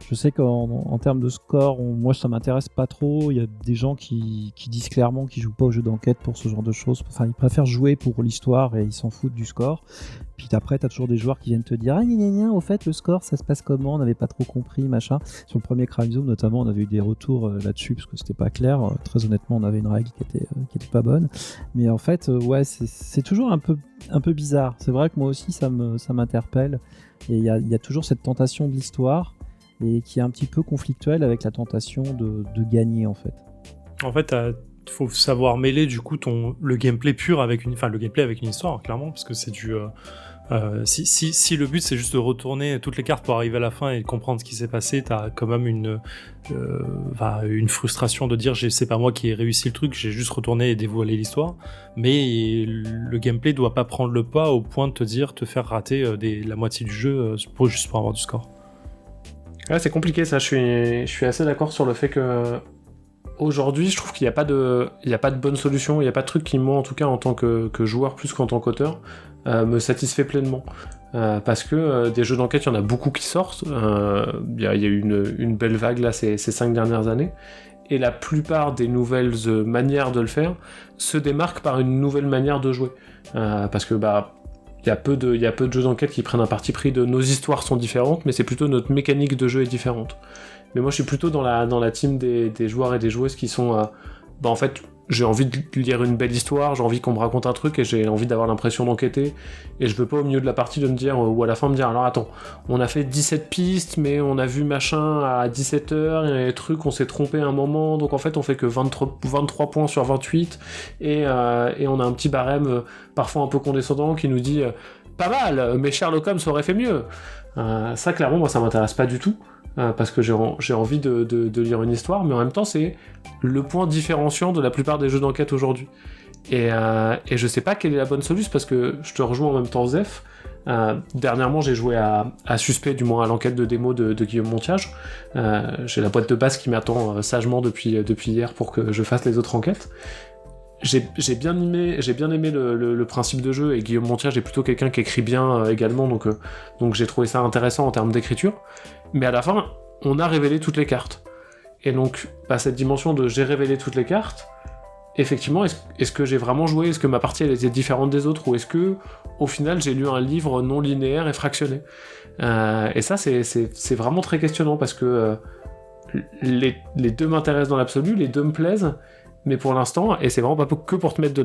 Speaker 4: Je sais qu'en termes de score, moi ça m'intéresse pas trop. Il y a des gens qui disent clairement qu'ils jouent pas aux jeux d'enquête pour ce genre de choses. Enfin, ils préfèrent jouer pour l'histoire et ils s'en foutent du score. Puis après, t'as toujours des joueurs qui viennent te dire au fait, le score, ça se passe comment ? On n'avait pas trop compris, machin. Sur le premier Crime Zone, notamment, on avait eu des retours là-dessus parce que c'était pas clair. Très honnêtement, on avait une règle qui était pas bonne. Mais en fait, ouais, c'est toujours un peu bizarre. C'est vrai que moi aussi, ça m'interpelle. Et il y a toujours cette tentation de l'histoire et qui est un petit peu conflictuelle avec la tentation de gagner, en fait.
Speaker 2: En fait, faut savoir mêler du coup le gameplay pur avec une histoire, clairement, parce que c'est du si le but c'est juste de retourner toutes les cartes pour arriver à la fin et comprendre ce qui s'est passé, t'as quand même une frustration de dire c'est pas moi qui ai réussi le truc, j'ai juste retourné et dévoilé l'histoire. Mais le gameplay doit pas prendre le pas au point de te faire rater la moitié du jeu juste pour avoir du score.
Speaker 3: Ouais, c'est compliqué ça, je suis assez d'accord sur le fait que aujourd'hui, je trouve qu'il n'y a pas de bonne solution, il n'y a pas de truc qui, moi, en tout cas, en tant que joueur plus qu'en tant qu'auteur, me satisfait pleinement. Parce que des jeux d'enquête, il y en a beaucoup qui sortent. Il y a eu une belle vague, là, ces 5 dernières années. Et la plupart des nouvelles manières de le faire se démarquent par une nouvelle manière de jouer. Parce que, il y a peu de jeux d'enquête qui prennent un parti pris de nos histoires sont différentes, mais c'est plutôt notre mécanique de jeu est différente. Mais moi je suis plutôt dans la team des joueurs et des joueuses qui sont en fait j'ai envie de lire une belle histoire, j'ai envie qu'on me raconte un truc et j'ai envie d'avoir l'impression d'enquêter et je veux pas au milieu de la partie de me dire ou à la fin me dire alors attends, on a fait 17 pistes mais on a vu machin à 17h, il y a des trucs, on s'est trompé à un moment donc en fait on fait que 23 points sur 28 et on a un petit barème parfois un peu condescendant qui nous dit pas mal mais Sherlock Holmes aurait fait mieux. Ça clairement moi ça m'intéresse pas du tout. Parce que j'ai envie de lire une histoire, mais en même temps c'est le point différenciant de la plupart des jeux d'enquête aujourd'hui. Et je sais pas quelle est la bonne solution, parce que je te rejoins en même temps Zef. Dernièrement j'ai joué à Suspect, du moins à l'enquête de démo de Guillaume Montiage. J'ai la boîte de base qui m'attend sagement depuis hier pour que je fasse les autres enquêtes. J'ai bien aimé le principe de jeu, et Guillaume Montiage est plutôt quelqu'un qui écrit bien également, donc j'ai trouvé ça intéressant en termes d'écriture. Mais à la fin, on a révélé toutes les cartes. Et donc, cette dimension de j'ai révélé toutes les cartes, effectivement, est-ce que j'ai vraiment joué ? Est-ce que ma partie elle était différente des autres ? Ou est-ce que, au final, j'ai lu un livre non linéaire et fractionné ? Et ça, c'est vraiment très questionnant, parce que les deux m'intéressent dans l'absolu, les deux me plaisent, mais pour l'instant, et c'est vraiment pas que pour te mettre de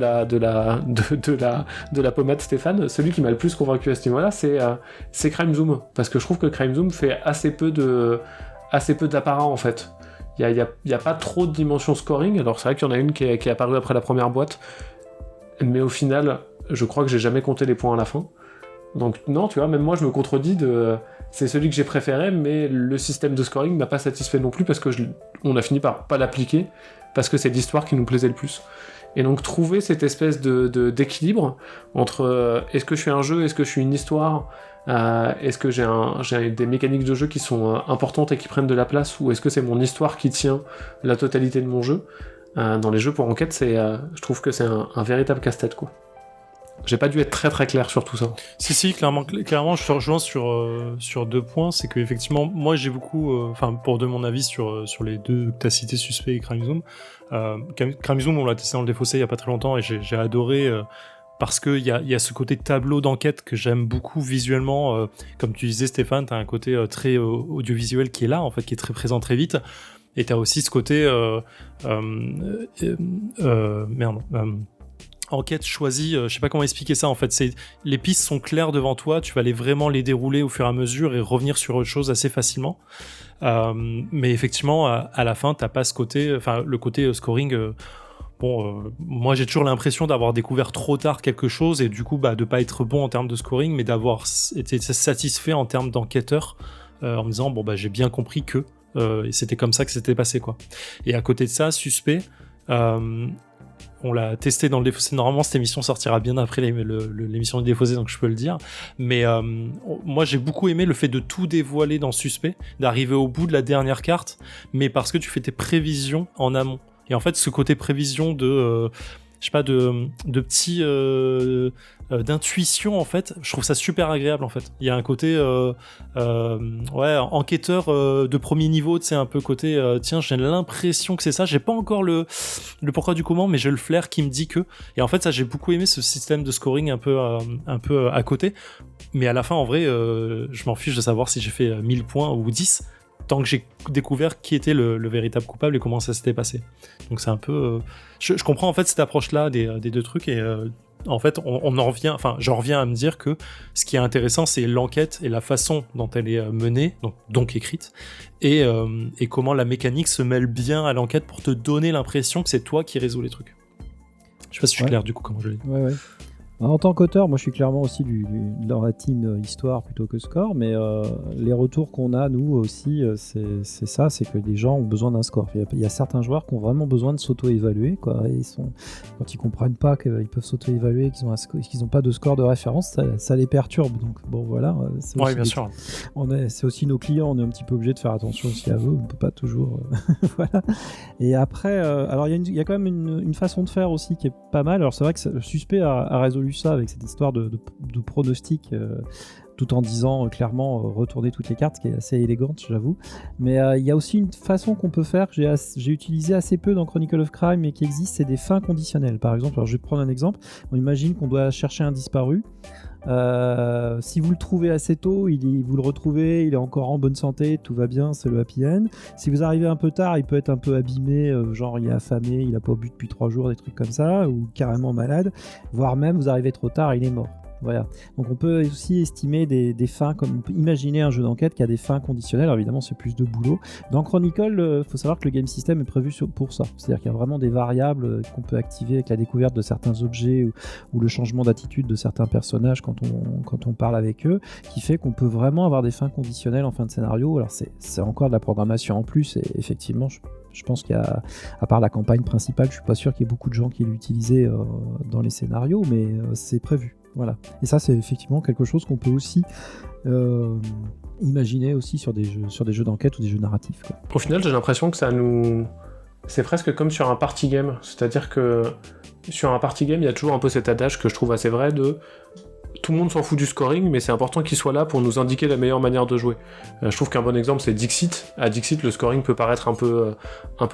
Speaker 3: la pommade Stéphane, celui qui m'a le plus convaincu à ce niveau-là, c'est Crime Zoom, parce que je trouve que Crime Zoom fait assez peu d'apparat en fait. Il y a pas trop de dimension scoring, alors c'est vrai qu'il y en a une qui est apparue après la première boîte, mais au final, je crois que j'ai jamais compté les points à la fin. Donc non, tu vois, même moi je me contredis c'est celui que j'ai préféré, mais le système de scoring m'a pas satisfait non plus parce que on a fini par pas l'appliquer parce que c'est l'histoire qui nous plaisait le plus. Et donc trouver cette espèce d'équilibre entre est-ce que je suis un jeu, est-ce que je suis une histoire, est-ce que j'ai des mécaniques de jeu qui sont importantes et qui prennent de la place, ou est-ce que c'est mon histoire qui tient la totalité de mon jeu. Dans les jeux pour enquête, je trouve que c'est un véritable casse-tête, quoi. J'ai pas dû être très très clair sur tout ça.
Speaker 2: Si, clairement, je te rejoins sur 2 points. C'est que effectivement, moi j'ai beaucoup, pour donner mon avis sur les deux que t'as cités, Suspect et Crime Zoom. Crime Zoom, on l'a testé dans le défaussé il y a pas très longtemps et j'ai adoré parce que il y a ce côté tableau d'enquête que j'aime beaucoup visuellement. Comme tu disais, Stéphane, t'as un côté très audiovisuel qui est là, en fait, qui est très présent très vite. Et t'as aussi ce côté enquête choisie, je sais pas comment expliquer ça en fait, les pistes sont claires devant toi, tu vas aller vraiment les dérouler au fur et à mesure et revenir sur autre chose assez facilement. Mais effectivement, à la fin, t'as pas ce côté, le côté scoring. Moi j'ai toujours l'impression d'avoir découvert trop tard quelque chose et du coup de pas être bon en termes de scoring, mais d'avoir été satisfait en termes d'enquêteur en me disant j'ai bien compris que et c'était comme ça que c'était passé quoi. Et à côté de ça, Suspect. On l'a testé dans le défaussé. Normalement, cette émission sortira bien après l'émission du défaussé, donc je peux le dire. Mais moi, j'ai beaucoup aimé le fait de tout dévoiler dans Suspect, d'arriver au bout de la dernière carte, mais parce que tu fais tes prévisions en amont. Et en fait, ce côté prévision de je sais pas, de petits d'intuition, en fait, je trouve ça super agréable, en fait. Il y a un côté ouais, enquêteur de premier niveau, tu sais, un peu côté tiens, j'ai l'impression que c'est ça, j'ai pas encore le pourquoi du comment, mais j'ai le flair qui me dit que. Et en fait, ça, j'ai beaucoup aimé ce système de scoring un peu à côté, mais à la fin, en vrai, je m'en fiche de savoir si j'ai fait 1000 points ou 10, tant que j'ai découvert qui était le véritable coupable et comment ça s'était passé. Donc c'est un peu... je comprends en fait cette approche-là des deux trucs, et en fait on en revient, enfin j'en reviens à me dire que ce qui est intéressant, c'est l'enquête et la façon dont elle est menée, donc écrite, et comment la mécanique se mêle bien à l'enquête pour te donner l'impression que c'est toi qui résous les trucs. Je sais pas si je suis clair du coup comment je l'ai dit.
Speaker 4: Ouais. En tant qu'auteur, moi je suis clairement aussi dans la team histoire plutôt que score, mais les retours qu'on a nous aussi, c'est ça, c'est que les gens ont besoin d'un score. Il y a certains joueurs qui ont vraiment besoin de s'auto-évaluer, quoi, et quand ils comprennent pas qu'ils peuvent s'auto-évaluer, qu'ils n'ont pas de score de référence, ça les perturbe. Donc bon voilà,
Speaker 2: Oui, bien sûr.
Speaker 4: C'est aussi nos clients, on est un petit peu obligé de faire attention aussi à eux, on peut pas toujours voilà. Et après, alors il y a quand même une façon de faire aussi qui est pas mal. Alors c'est vrai que le suspect a résolu ça avec cette histoire de pronostic, tout en disant clairement retourner toutes les cartes, qui est assez élégante, j'avoue. Mais il y a aussi une façon qu'on peut faire, que j'ai utilisé assez peu dans Chronicle of Crime et qui existe, c'est des fins conditionnelles. Par exemple, alors je vais te prendre un exemple, on imagine qu'on doit chercher un disparu. Si vous le trouvez assez tôt, vous le retrouvez, il est encore en bonne santé, tout va bien, c'est le happy end. Si vous arrivez un peu tard, il peut être un peu abîmé, genre il est affamé, il a pas bu depuis 3 jours, des trucs comme ça, ou carrément malade, voire même vous arrivez trop tard, il est mort. Voilà. Donc on peut aussi estimer des fins, comme on peut imaginer un jeu d'enquête qui a des fins conditionnelles. Alors évidemment c'est plus de boulot. Dans Chronicle, faut savoir que le game system est prévu pour ça. C'est-à-dire qu'il y a vraiment des variables qu'on peut activer avec la découverte de certains objets ou le changement d'attitude de certains personnages quand on parle avec eux, qui fait qu'on peut vraiment avoir des fins conditionnelles en fin de scénario. Alors c'est encore de la programmation en plus, et effectivement je pense qu'il y a, à part la campagne principale, je suis pas sûr qu'il y ait beaucoup de gens qui l'utilisaient dans les scénarios, mais c'est prévu. Voilà. Et ça, c'est effectivement quelque chose qu'on peut aussi imaginer aussi sur des jeux d'enquête ou des jeux narratifs, quoi.
Speaker 3: Au final, j'ai l'impression que c'est presque comme sur un party game. C'est-à-dire que sur un party game, il y a toujours un peu cet adage que je trouve assez vrai de tout le monde s'en fout du scoring, mais c'est important qu'il soit là pour nous indiquer la meilleure manière de jouer. Je trouve qu'un bon exemple, c'est Dixit. À Dixit, le scoring peut paraître un peu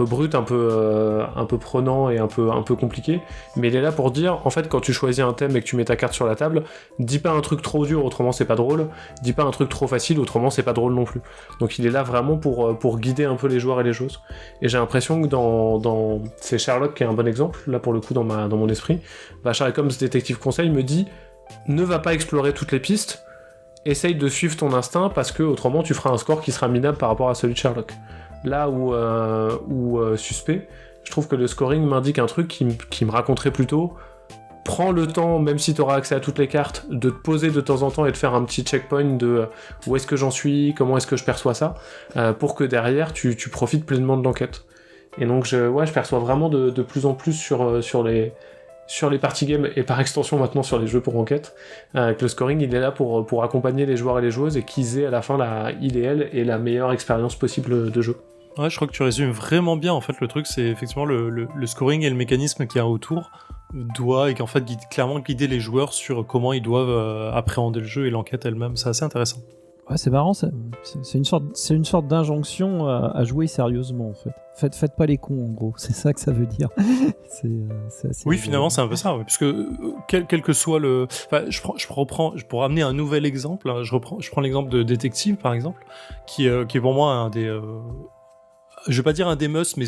Speaker 3: brut, un peu prenant et un peu compliqué, mais il est là pour dire, en fait, quand tu choisis un thème et que tu mets ta carte sur la table, dis pas un truc trop dur, autrement c'est pas drôle, dis pas un truc trop facile, autrement c'est pas drôle non plus. Donc il est là vraiment pour guider un peu les joueurs et les joueuses. Et j'ai l'impression que c'est Sherlock qui est un bon exemple, là pour le coup dans mon esprit. Sherlock Holmes Détective Conseil me dit, ne va pas explorer toutes les pistes, essaye de suivre ton instinct, parce que autrement tu feras un score qui sera minable par rapport à celui de Sherlock. Là où Suspect, je trouve que le scoring m'indique un truc qui me raconterait plutôt, prends le temps, même si tu auras accès à toutes les cartes, de te poser de temps en temps et de faire un petit checkpoint de où est-ce que j'en suis, comment est-ce que je perçois ça, pour que derrière tu profites pleinement de l'enquête. Et donc je perçois vraiment de plus en plus sur les party games, et par extension maintenant sur les jeux pour enquête, que le scoring il est là pour accompagner les joueurs et les joueuses, et qu'ils aient à la fin l'idéal et la meilleure expérience possible de jeu.
Speaker 2: Ouais, je crois que tu résumes vraiment bien. En fait, le truc, c'est effectivement le scoring et le mécanisme qu'il y a autour doit, et qu'en fait clairement guider les joueurs sur comment ils doivent appréhender le jeu et l'enquête elle-même. C'est assez intéressant.
Speaker 4: Ouais, c'est marrant, c'est une sorte d'injonction à jouer sérieusement, en fait. Faites pas les cons, en gros, c'est ça que ça veut dire. c'est assez
Speaker 2: oui, finalement, c'est un peu ça, ouais, puisque quel que soit le... Enfin, pour ramener un nouvel exemple, hein, je prends l'exemple de Détective, par exemple, qui est pour moi un des... je vais pas dire un des musts, mais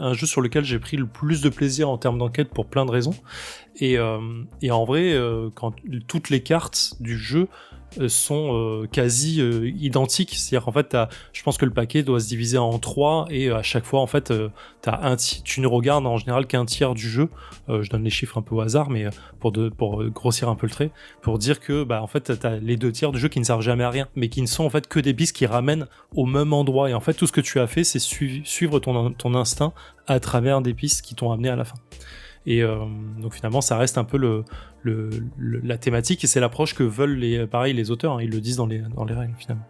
Speaker 2: un jeu sur lequel j'ai pris le plus de plaisir en termes d'enquête pour plein de raisons. Et en vrai, quand toutes les cartes du jeu sont quasi identiques, c'est-à-dire qu'en fait je pense que le paquet doit se diviser en 3, et à chaque fois en fait tu ne regardes en général qu'un tiers du jeu. Je donne les chiffres un peu au hasard, mais pour grossir un peu le trait, pour dire que en fait t'as les 2 tiers du jeu qui ne servent jamais à rien, mais qui ne sont en fait que des pistes qui ramènent au même endroit, et en fait tout ce que tu as fait, c'est suivre ton instinct à travers des pistes qui t'ont amené à la fin. Et donc finalement ça reste un peu la thématique, et c'est l'approche que veulent les auteurs, hein, ils le disent dans les règles finalement.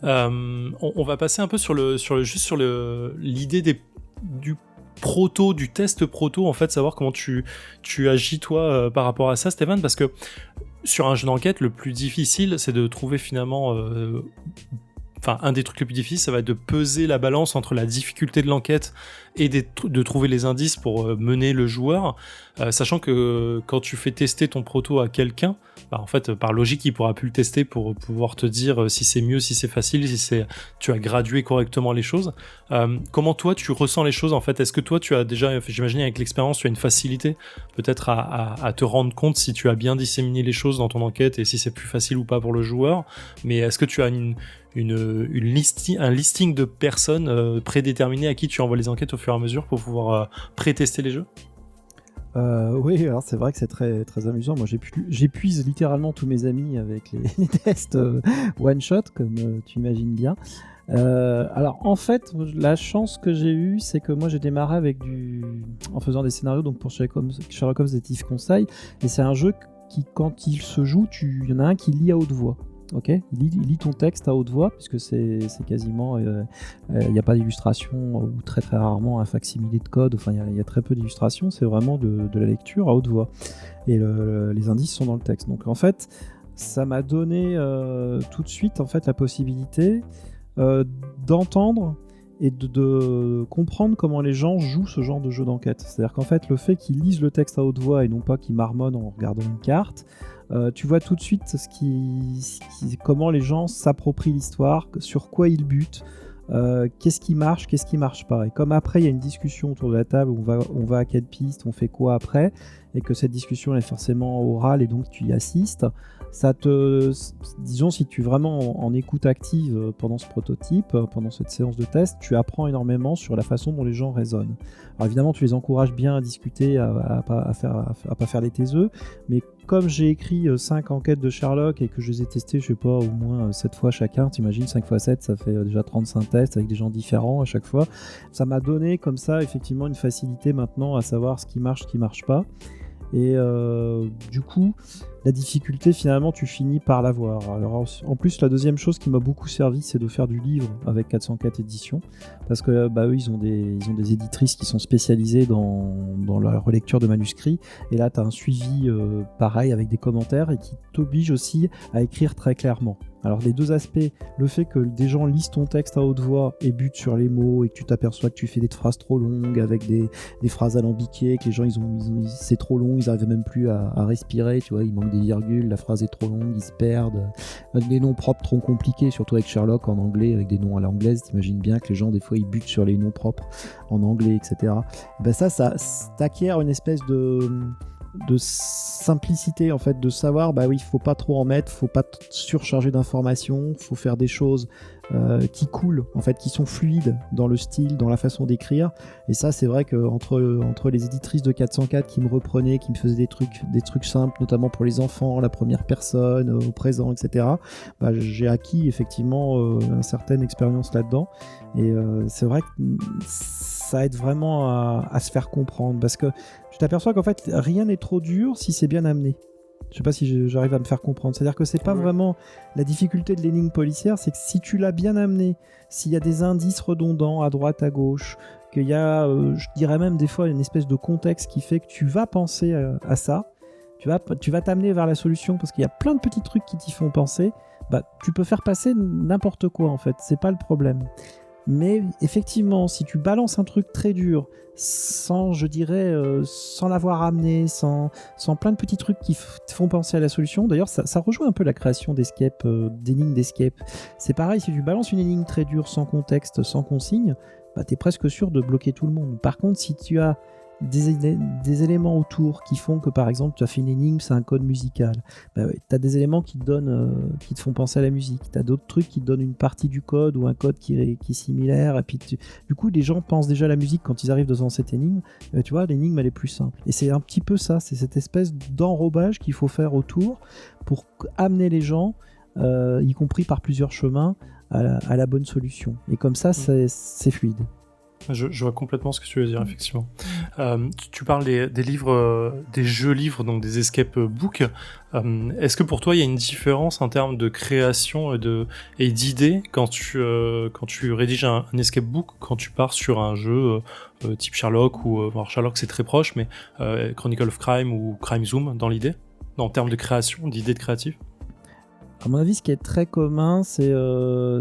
Speaker 2: On va passer un peu sur l'idée du proto, du test proto, en fait, savoir comment tu agis toi par rapport à ça, Stéphane, parce que sur un jeu d'enquête, le plus difficile, c'est de trouver finalement... Enfin, un des trucs les plus difficiles, ça va être de peser la balance entre la difficulté de l'enquête et de trouver les indices pour mener le joueur, sachant que quand tu fais tester ton proto à quelqu'un, bah, en fait, par logique, il pourra plus le tester pour pouvoir te dire si c'est mieux, si c'est facile, si tu as gradué correctement les choses. Comment toi, tu ressens les choses, en fait? Est-ce que toi, tu as déjà, j'imagine avec l'expérience, tu as une facilité peut-être à te rendre compte si tu as bien disséminé les choses dans ton enquête et si c'est plus facile ou pas pour le joueur? Mais est-ce que tu as un listing de personnes prédéterminées à qui tu envoies les enquêtes au fur et à mesure pour pouvoir pré-tester les jeux?
Speaker 4: Oui, alors c'est vrai que c'est très, très amusant. Moi, j'épuise littéralement tous mes amis avec les tests one-shot, comme tu imagines bien. Alors, en fait, la chance que j'ai eue, c'est que moi, j'ai démarré en faisant des scénarios donc pour Sherlock Holmes Détective Conseil, et c'est un jeu qui, quand il se joue, il y en a un qui lit à haute voix. Ok, il lit ton texte à haute voix, puisque c'est quasiment, il n'y a pas d'illustration, ou très très rarement un facsimilé de code, enfin il y a très peu d'illustrations, c'est vraiment de la lecture à haute voix, et les indices sont dans le texte. Donc en fait, ça m'a donné tout de suite en fait la possibilité d'entendre et de comprendre comment les gens jouent ce genre de jeu d'enquête. C'est-à-dire qu'en fait, le fait qu'ils lisent le texte à haute voix et non pas qu'ils marmonnent en regardant une carte, tu vois tout de suite comment les gens s'approprient l'histoire, sur quoi ils butent, qu'est-ce qui marche pas. Et comme après il y a une discussion autour de la table où on va à quelle piste, on fait quoi après, et que cette discussion est forcément orale et donc tu y assistes, disons, si tu es vraiment en écoute active pendant ce prototype, pendant cette séance de test, tu apprends énormément sur la façon dont les gens raisonnent. Alors évidemment, tu les encourages bien à discuter, à pas faire les taiseux, mais comme j'ai écrit 5 enquêtes de Sherlock et que je les ai testées, je sais pas, au moins 7 fois chacun, t'imagines 5 x 7, ça fait déjà 35 tests avec des gens différents à chaque fois. Ça m'a donné comme ça effectivement une facilité maintenant à savoir ce qui marche pas. Et du coup, la difficulté, finalement, tu finis par l'avoir. Alors, en plus, la deuxième chose qui m'a beaucoup servi, c'est de faire du livre avec 404 éditions, parce que eux, ils ont des éditrices qui sont spécialisées dans la relecture de manuscrits, et là, tu as un suivi pareil avec des commentaires et qui t'oblige aussi à écrire très clairement. Alors les deux aspects, le fait que des gens lisent ton texte à haute voix et butent sur les mots et que tu t'aperçois que tu fais des phrases trop longues avec des phrases alambiquées, que les gens c'est trop long, ils n'arrivent même plus à respirer, tu vois, il manque des virgules, la phrase est trop longue, ils se perdent, des noms propres trop compliqués, surtout avec Sherlock en anglais, avec des noms à l'anglaise, t'imagines bien que les gens des fois ils butent sur les noms propres en anglais, etc. Ben ça t'acquiert une espèce de simplicité en fait, de savoir il faut pas trop en mettre, faut pas surcharger d'informations, faut faire des choses qui coulent en fait, qui sont fluides dans le style, dans la façon d'écrire. Et ça, c'est vrai que entre les éditrices de 404 qui me reprenaient, qui me faisaient des trucs simples, notamment pour les enfants, la première personne, au présent, etc. J'ai acquis effectivement une certaine expérience là-dedans. Et c'est vrai que ça aide vraiment à se faire comprendre, parce que tu t'aperçois qu'en fait rien n'est trop dur si c'est bien amené. Je sais pas si j'arrive à me faire comprendre. C'est-à-dire que c'est pas vraiment la difficulté de l'énigme policière, c'est que si tu l'as bien amené, s'il y a des indices redondants à droite, à gauche, qu'il y a, je dirais même des fois, une espèce de contexte qui fait que tu vas penser à ça, tu vas t'amener vers la solution, parce qu'il y a plein de petits trucs qui t'y font penser, tu peux faire passer n'importe quoi en fait, c'est pas le problème. Mais effectivement, si tu balances un truc très dur, sans l'avoir amené, sans plein de petits trucs qui te font penser à la solution, d'ailleurs ça rejoint un peu la création d'énigmes d'escape. C'est pareil, si tu balances une énigme très dure, sans contexte, sans consigne, t'es presque sûr de bloquer tout le monde. Par contre, si tu as des éléments autour qui font que, par exemple, tu as fait une énigme, c'est un code musical, tu as des éléments qui te font penser à la musique, tu as d'autres trucs qui te donnent une partie du code ou un code qui est similaire, et puis du coup les gens pensent déjà à la musique quand ils arrivent devant cette énigme. Tu vois, l'énigme elle est plus simple, et c'est un petit peu ça, c'est cette espèce d'enrobage qu'il faut faire autour pour amener les gens, y compris par plusieurs chemins, à la bonne solution, et comme ça c'est fluide.
Speaker 2: Je vois complètement ce que tu veux dire, effectivement. Tu parles des livres, des jeux-livres, donc des escape books. Est-ce que pour toi, il y a une différence en termes de création et d'idées quand tu rédiges un escape book, quand tu pars sur un jeu type Sherlock, ou alors Sherlock c'est très proche, mais Chronicle of Crime ou Crime Zoom dans l'idée, en termes de création, d'idées de créatives?
Speaker 4: À mon avis, ce qui est très commun, c'est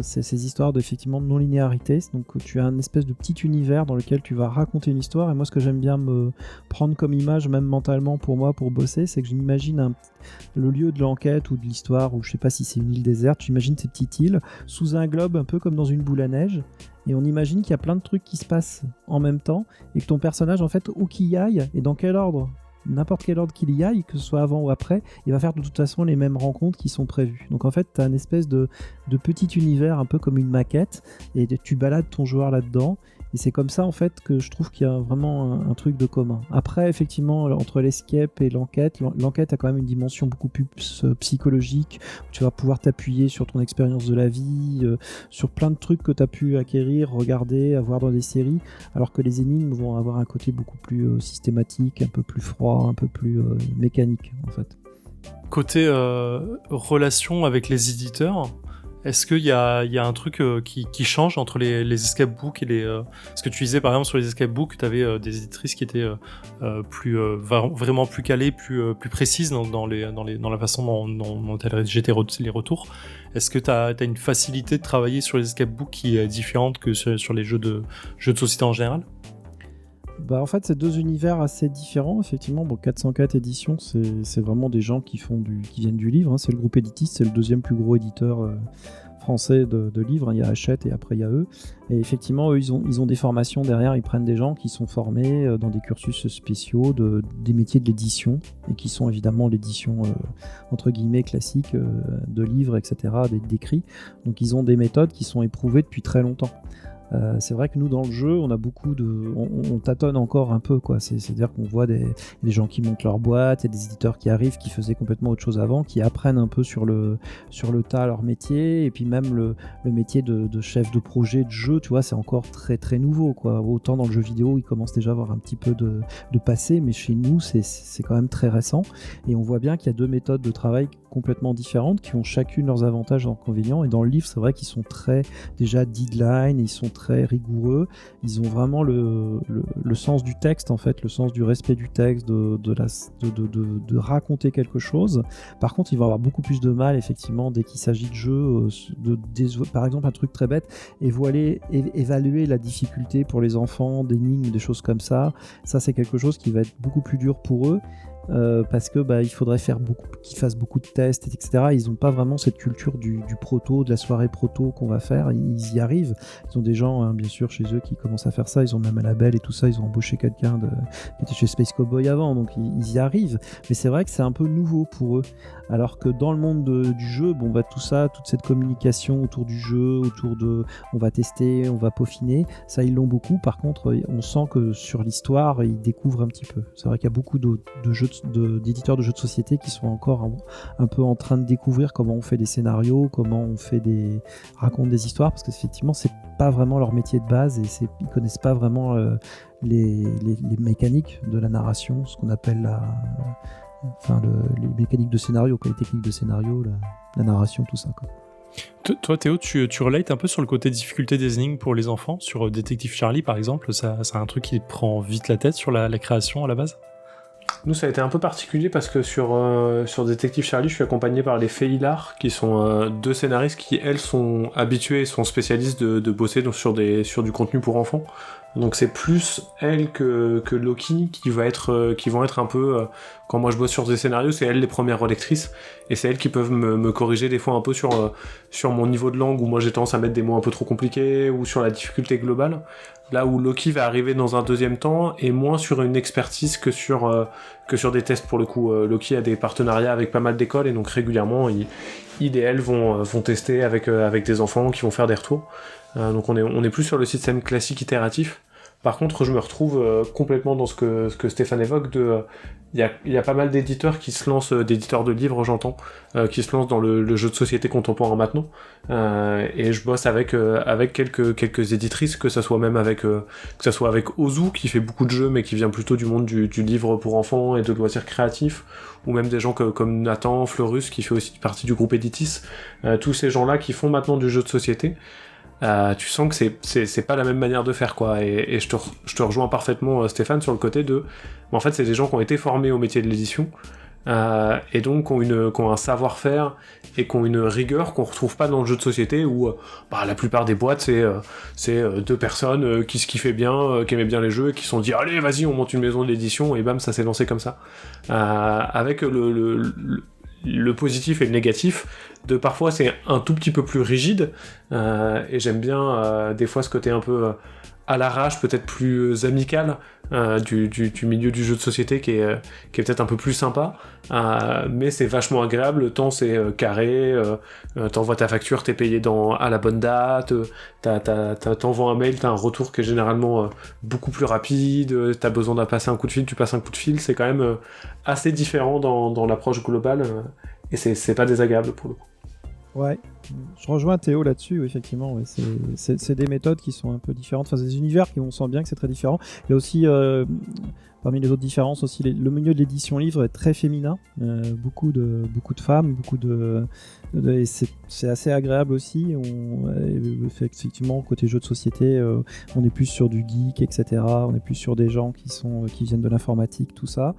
Speaker 4: ces histoires d'effectivement de non-linéarité. Donc, tu as un espèce de petit univers dans lequel tu vas raconter une histoire. Et moi, ce que j'aime bien me prendre comme image, même mentalement pour moi, pour bosser, c'est que je m'imagine le lieu de l'enquête ou de l'histoire, ou je sais pas si c'est une île déserte. Tu imagines ces petites îles sous un globe, un peu comme dans une boule à neige. Et on imagine qu'il y a plein de trucs qui se passent en même temps et que ton personnage, en fait, où qu'il y aille et dans quel ordre, n'importe quel ordre qu'il y aille, que ce soit avant ou après, il va faire de toute façon les mêmes rencontres qui sont prévues. Donc en fait, tu as une espèce de petit univers, un peu comme une maquette, et tu balades ton joueur là-dedans. Et c'est comme ça en fait que je trouve qu'il y a vraiment un truc de commun. Après, effectivement, entre l'escape et l'enquête a quand même une dimension beaucoup plus psychologique, où tu vas pouvoir t'appuyer sur ton expérience de la vie, sur plein de trucs que tu as pu acquérir, regarder, avoir dans des séries, alors que les énigmes vont avoir un côté beaucoup plus systématique, un peu plus froid, un peu plus mécanique en fait.
Speaker 2: Côté relation avec les éditeurs, est-ce qu'il y a un truc qui change entre les escape books et les... Parce que tu disais par exemple sur les escape books, tu avais des éditrices qui étaient vraiment plus calées, plus précises dans la façon dont elles rédigeaient les retours. Est-ce que tu as une facilité de travailler sur les escape books qui est différente que sur les jeux de société en général?
Speaker 4: Bah en fait, c'est deux univers assez différents. Effectivement, bon, 404 éditions, c'est vraiment des gens qui viennent du livre. Hein. C'est le groupe Editis, c'est le deuxième plus gros éditeur français de livres. Il y a Hachette et après il y a eux. Et effectivement, eux, ils ont des formations derrière. Ils prennent des gens qui sont formés dans des cursus spéciaux des métiers de l'édition et qui sont évidemment l'édition entre guillemets classique de livres, etc., d'écrits. Donc ils ont des méthodes qui sont éprouvées depuis très longtemps. C'est vrai que nous dans le jeu on a beaucoup on tâtonne encore un peu quoi. C'est-à-dire qu'on voit des gens qui montent leur boîte, il y a des éditeurs qui arrivent qui faisaient complètement autre chose avant, qui apprennent un peu sur le tas leur métier, et puis même le métier de chef de projet de jeu, tu vois, c'est encore très très nouveau quoi. Autant dans le jeu vidéo ils commencent déjà à avoir un petit peu de passé, mais chez nous c'est quand même très récent, et on voit bien qu'il y a deux méthodes de travail complètement différentes qui ont chacune leurs avantages et leurs inconvénients. Et dans le livre, c'est vrai qu'ils sont très déjà deadline, ils sont très rigoureux, ils ont vraiment le sens du texte en fait, le sens du respect du texte, de raconter quelque chose. Par contre, ils vont avoir beaucoup plus de mal effectivement dès qu'il s'agit de jeux, par exemple un truc très bête, évaluer la difficulté pour les enfants, d'énigmes, des choses comme ça. Ça c'est quelque chose qui va être beaucoup plus dur pour eux. Parce que il faudrait qu'ils fassent beaucoup de tests, etc. Ils n'ont pas vraiment cette culture du proto, de la soirée proto qu'on va faire. Ils y arrivent. Ils ont des gens, hein, bien sûr, chez eux qui commencent à faire ça. Ils ont même un label et tout ça. Ils ont embauché quelqu'un qui était chez Space Cowboy avant, donc ils y arrivent. Mais c'est vrai que c'est un peu nouveau pour eux. Alors que dans le monde du jeu, tout ça, toute cette communication autour du jeu, on va tester, on va peaufiner, ça ils l'ont beaucoup. Par contre, on sent que sur l'histoire, ils découvrent un petit peu. C'est vrai qu'il y a beaucoup d'éditeurs de jeux de société qui sont encore un peu en train de découvrir comment on fait des scénarios, comment on raconte des histoires, parce qu'effectivement c'est pas vraiment leur métier de base, et ils connaissent pas vraiment les mécaniques de la narration, ce qu'on appelle les mécaniques de scénario, les techniques de scénario, la narration, tout ça quoi.
Speaker 2: Toi Théo, tu relates un peu sur le côté difficulté des énigmes pour les enfants, sur Détective Charlie par exemple, ça c'est un truc qui prend vite la tête sur la création à la base?
Speaker 3: Nous, ça a été un peu particulier parce que sur Détective Charlie, je suis accompagné par les Feylar, qui sont deux scénaristes qui, elles, sont habituées et sont spécialistes de bosser sur du contenu pour enfants. Donc c'est plus elles que Loki qui vont être un peu... quand moi je bosse sur des scénarios, c'est elles les premières relectrices, et c'est elles qui peuvent me corriger des fois un peu sur mon niveau de langue, où moi j'ai tendance à mettre des mots un peu trop compliqués, ou sur la difficulté globale. Là où Loki va arriver dans un deuxième temps, et moins sur une expertise que sur des tests pour le coup. Loki a des partenariats avec pas mal d'écoles, et donc régulièrement, ils et elles vont tester avec des enfants qui vont faire des retours. Donc on est plus sur le système classique itératif. Par contre, je me retrouve complètement dans ce que Stéphane évoque il y a pas mal d'éditeurs qui se lancent, d'éditeurs de livres, j'entends, qui se lancent dans le jeu de société contemporain maintenant. Et je bosse avec quelques éditrices, que ça soit avec Ozu, qui fait beaucoup de jeux, mais qui vient plutôt du monde du livre pour enfants et de loisirs créatifs, ou même des gens comme Nathan, Fleurus, qui fait aussi partie du groupe Editis. Tous ces gens-là qui font maintenant du jeu de société. Tu sens que c'est pas la même manière de faire, quoi. Et je te rejoins parfaitement, Stéphane, sur le côté de... En fait, c'est des gens qui ont été formés au métier de l'édition, et donc qui ont un savoir-faire et qui ont une rigueur qu'on retrouve pas dans le jeu de société, où la plupart des boîtes, c'est deux personnes qui se kiffaient bien, qui aimaient bien les jeux, et qui se sont dit « Allez, vas-y, on monte une maison d'édition », et bam, ça s'est lancé comme ça. Avec le positif et le négatif de parfois c'est un tout petit peu plus rigide, et j'aime bien des fois ce côté un peu à l'arrache, peut-être plus amical du milieu du jeu de société qui est peut-être un peu plus sympa, mais c'est vachement agréable. Le temps c'est carré, t'envoies ta facture, t'es payé à la bonne date, t'envoies un mail, t'as un retour qui est généralement beaucoup plus rapide, t'as besoin de passer un coup de fil, tu passes un coup de fil. C'est quand même assez différent dans l'approche globale, et c'est pas désagréable pour le coup.
Speaker 4: Ouais, je rejoins Théo là-dessus, oui, effectivement. Ouais, c'est des méthodes qui sont un peu différentes, enfin, des univers qui on sent bien que c'est très différent. Il y a aussi, parmi les autres différences, aussi le milieu de l'édition livre est très féminin, beaucoup de femmes, et c'est assez agréable aussi. Effectivement, côté jeux de société, on est plus sur du geek, etc. On est plus sur des gens qui viennent de l'informatique, tout ça.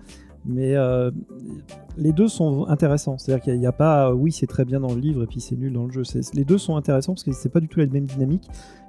Speaker 4: Mais les deux sont intéressants, c'est-à-dire qu'il n'y a pas oui c'est très bien dans le livre et puis c'est nul dans le jeu, les deux sont intéressants parce que c'est pas du tout la même dynamique.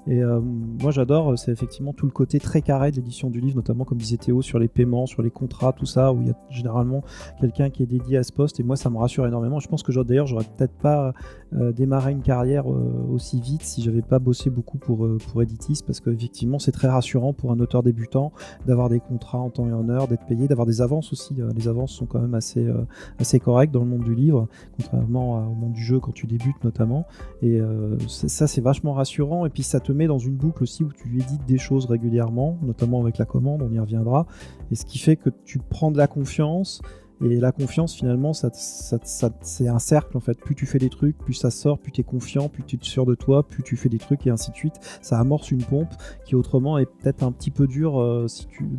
Speaker 4: Et moi j'adore, c'est effectivement tout le côté très carré de l'édition du livre, notamment comme disait Théo sur les paiements, sur les contrats, tout ça, où il y a généralement quelqu'un qui est dédié à ce poste, et moi ça me rassure énormément. Je pense que d'ailleurs j'aurais peut-être pas démarré une carrière aussi vite si j'avais pas bossé beaucoup pour Editis, parce qu'effectivement c'est très rassurant pour un auteur débutant d'avoir des contrats en temps et en heure, d'être payé, d'avoir des avances aussi. Les avances sont quand même assez correctes dans le monde du livre, contrairement au monde du jeu quand tu débutes notamment, et ça c'est vachement rassurant, et puis ça te met dans une boucle aussi où tu édites des choses régulièrement, notamment avec la commande, on y reviendra, et ce qui fait que tu prends de la confiance, et la confiance finalement c'est un cercle en fait. Plus tu fais des trucs, plus ça sort, plus tu es confiant, plus tu es sûr de toi, plus tu fais des trucs, et ainsi de suite. Ça amorce une pompe qui autrement est peut-être un petit peu dure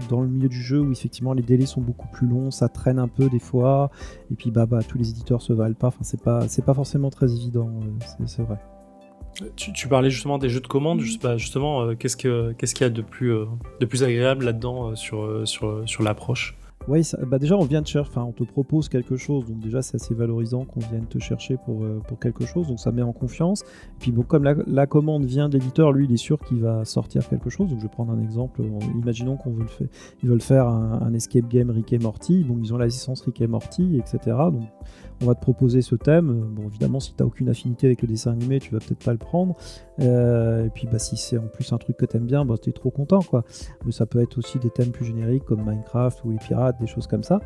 Speaker 4: dans le milieu du jeu, où effectivement les délais sont beaucoup plus longs, ça traîne un peu des fois, et puis tous les éditeurs se valent pas, enfin c'est pas forcément très évident, c'est vrai.
Speaker 2: Tu parlais justement des jeux de commande, justement, qu'est-ce qu'il y a de plus agréable là-dedans sur l'approche?
Speaker 4: Oui, déjà on vient te chercher, on te propose quelque chose, donc déjà c'est assez valorisant qu'on vienne te chercher pour quelque chose, donc ça met en confiance. Et puis bon, comme la commande vient de l'éditeur, lui il est sûr qu'il va sortir quelque chose. Donc je vais prendre un exemple, imaginons ils veulent faire un escape game Rick et Morty, bon ils ont la licence Rick et Morty, etc. Donc on va te proposer ce thème. Bon évidemment si t'as aucune affinité avec le dessin animé, tu vas peut-être pas le prendre. Et puis si c'est en plus un truc que t'aimes bien, t'es trop content quoi. Mais ça peut être aussi des thèmes plus génériques comme Minecraft ou les pirates, des choses comme ça.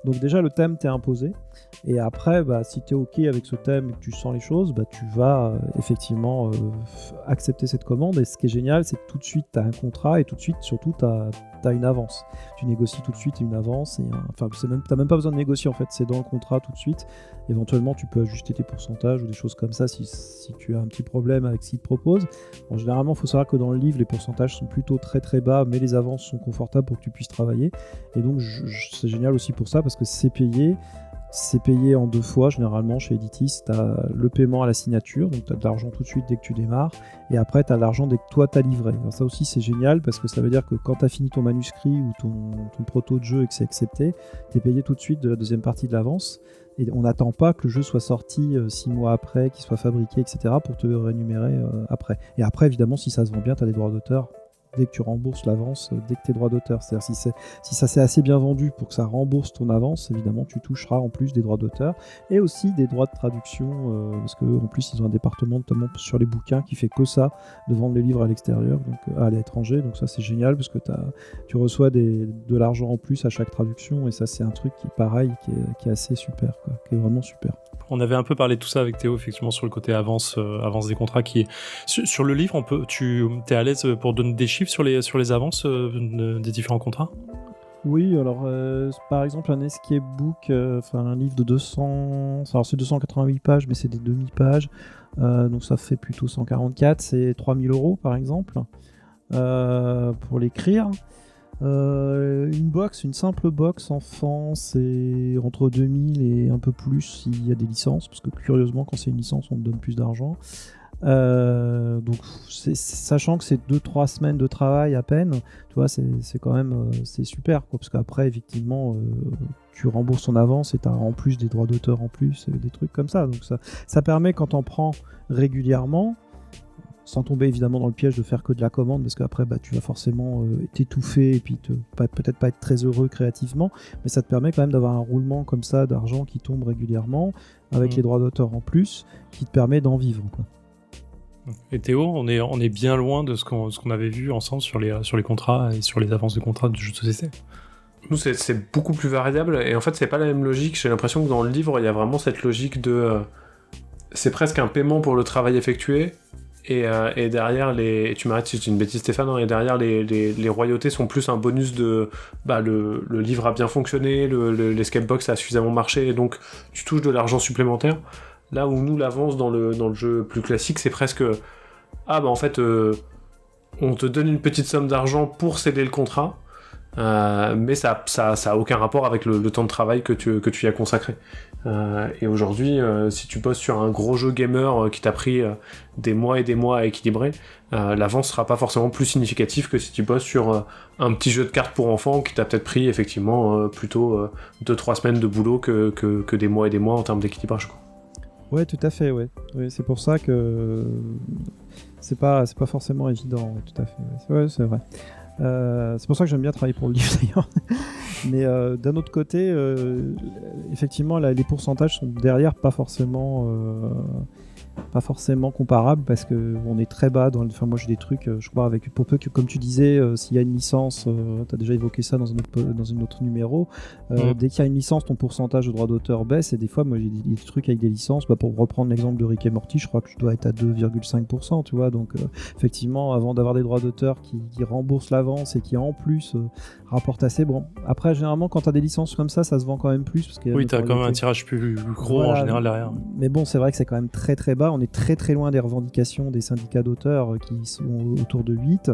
Speaker 4: Donc déjà le thème t'est imposé, et après si t'es ok avec ce thème et que tu sens les choses, tu vas effectivement accepter cette commande. Et ce qui est génial, c'est que tout de suite t'as un contrat, et tout de suite surtout t'as une avance. Tu négocies tout de suite une avance, et t'as même pas besoin de négocier en fait, c'est dans le contrat tout de suite. Éventuellement tu peux ajuster tes pourcentages ou des choses comme ça si tu as un petit problème avec ce qu'ils te proposent. Bon, généralement il faut savoir que dans le livre les pourcentages sont plutôt très très bas, mais les avances sont confortables pour que tu puisses travailler, et donc c'est génial aussi pour ça, parce que c'est payé en 2 fois généralement chez Editis. Tu as le paiement à la signature, donc tu as de l'argent tout de suite dès que tu démarres, et après tu as de l'argent dès que toi tu as livré. Alors ça aussi c'est génial, parce que ça veut dire que quand tu as fini ton manuscrit ou ton proto de jeu et que c'est accepté, tu es payé tout de suite de la deuxième partie de l'avance, et on n'attend pas que le jeu soit sorti 6 mois après, qu'il soit fabriqué, etc. pour te rémunérer après. Et après évidemment si ça se vend bien, tu as des droits d'auteur dès que tu rembourses l'avance, dès que tes droits d'auteur. C'est-à-dire si ça s'est assez bien vendu pour que ça rembourse ton avance, évidemment tu toucheras en plus des droits d'auteur, et aussi des droits de traduction, parce qu'en plus ils ont un département notamment sur les bouquins qui fait que ça, de vendre les livres à l'extérieur, donc à l'étranger. Donc ça c'est génial, parce que tu reçois de l'argent en plus à chaque traduction, et ça c'est un truc qui est pareil, qui est assez super, quoi, qui est vraiment super.
Speaker 2: On avait un peu parlé de tout ça avec Théo, effectivement, sur le côté avance des contrats qui est... Sur le livre, tu es à l'aise pour donner des chiffres chiffres sur les avances des différents contrats?
Speaker 4: Oui, alors par exemple un escape book, un livre de 200, alors c'est 288 pages mais c'est des demi-pages, donc ça fait plutôt 144, c'est 3000 € par exemple pour l'écrire. Une simple box enfant, c'est entre 2000 et un peu plus s'il y a des licences, parce que curieusement quand c'est une licence on te donne plus d'argent. Donc sachant que c'est 2-3 semaines de travail à peine, tu vois, c'est quand même c'est super quoi, parce qu'après effectivement tu rembourses ton avance et tu as en plus des droits d'auteur en plus et des trucs comme ça, donc ça permet quand on prend régulièrement, sans tomber évidemment dans le piège de faire que de la commande, parce qu'après tu vas forcément t'étouffer et puis peut-être pas être très heureux créativement, mais ça te permet quand même d'avoir un roulement comme ça d'argent qui tombe régulièrement avec les droits d'auteur en plus, qui te permet d'en vivre quoi.
Speaker 2: Et Théo, on est bien loin de ce qu'on avait vu ensemble sur les contrats et sur les avances de contrats de jeux de société.
Speaker 3: Nous, c'est beaucoup plus variable, et en fait, c'est pas la même logique. J'ai l'impression que dans le livre, il y a vraiment cette logique de... c'est presque un paiement pour le travail effectué, et derrière les... Tu m'arrêtes si je dis une bêtise, Stéphane, et derrière les royautés sont plus un bonus de... le livre a bien fonctionné, l'escape box a suffisamment marché, et donc tu touches de l'argent supplémentaire. Là où nous, l'avance dans le jeu plus classique, c'est presque... en fait, on te donne une petite somme d'argent pour céder le contrat, mais ça a aucun rapport avec le temps de travail que tu y as consacré. Et aujourd'hui, si tu bosses sur un gros jeu gamer qui t'a pris des mois et des mois à équilibrer, l'avance sera pas forcément plus significative que si tu bosses sur un petit jeu de cartes pour enfants qui t'a peut-être pris effectivement plutôt 2-3 semaines de boulot que des mois et des mois en termes d'équilibrage, quoi.
Speaker 4: Ouais, tout à fait, ouais. Oui, c'est pour ça que c'est pas forcément évident, ouais, tout à fait. Ouais, c'est vrai. C'est pour ça que j'aime bien travailler pour le livre d'ailleurs. Mais d'un autre côté, effectivement, les pourcentages sont derrière pas forcément comparables, parce que on est très bas dans moi j'ai des trucs, je crois, avec pour peu que, comme tu disais, s'il y a une licence, tu as déjà évoqué ça dans un autre numéro, dès qu'il y a une licence, ton pourcentage de droit d'auteur baisse, et des fois moi j'ai des trucs avec des licences, pour reprendre l'exemple de Rick et Morty, je crois que je dois être à 2,5%, tu vois, donc effectivement, avant d'avoir des droits d'auteur qui remboursent l'avance et qui en plus rapportent assez, bon, après généralement quand tu as des licences comme ça se vend quand même plus, parce que
Speaker 2: oui, tu as quand même un tirage plus gros, voilà, en général derrière.
Speaker 4: Mais bon, c'est vrai que c'est quand même très très bas, on est très très loin des revendications des syndicats d'auteurs qui sont autour de 8,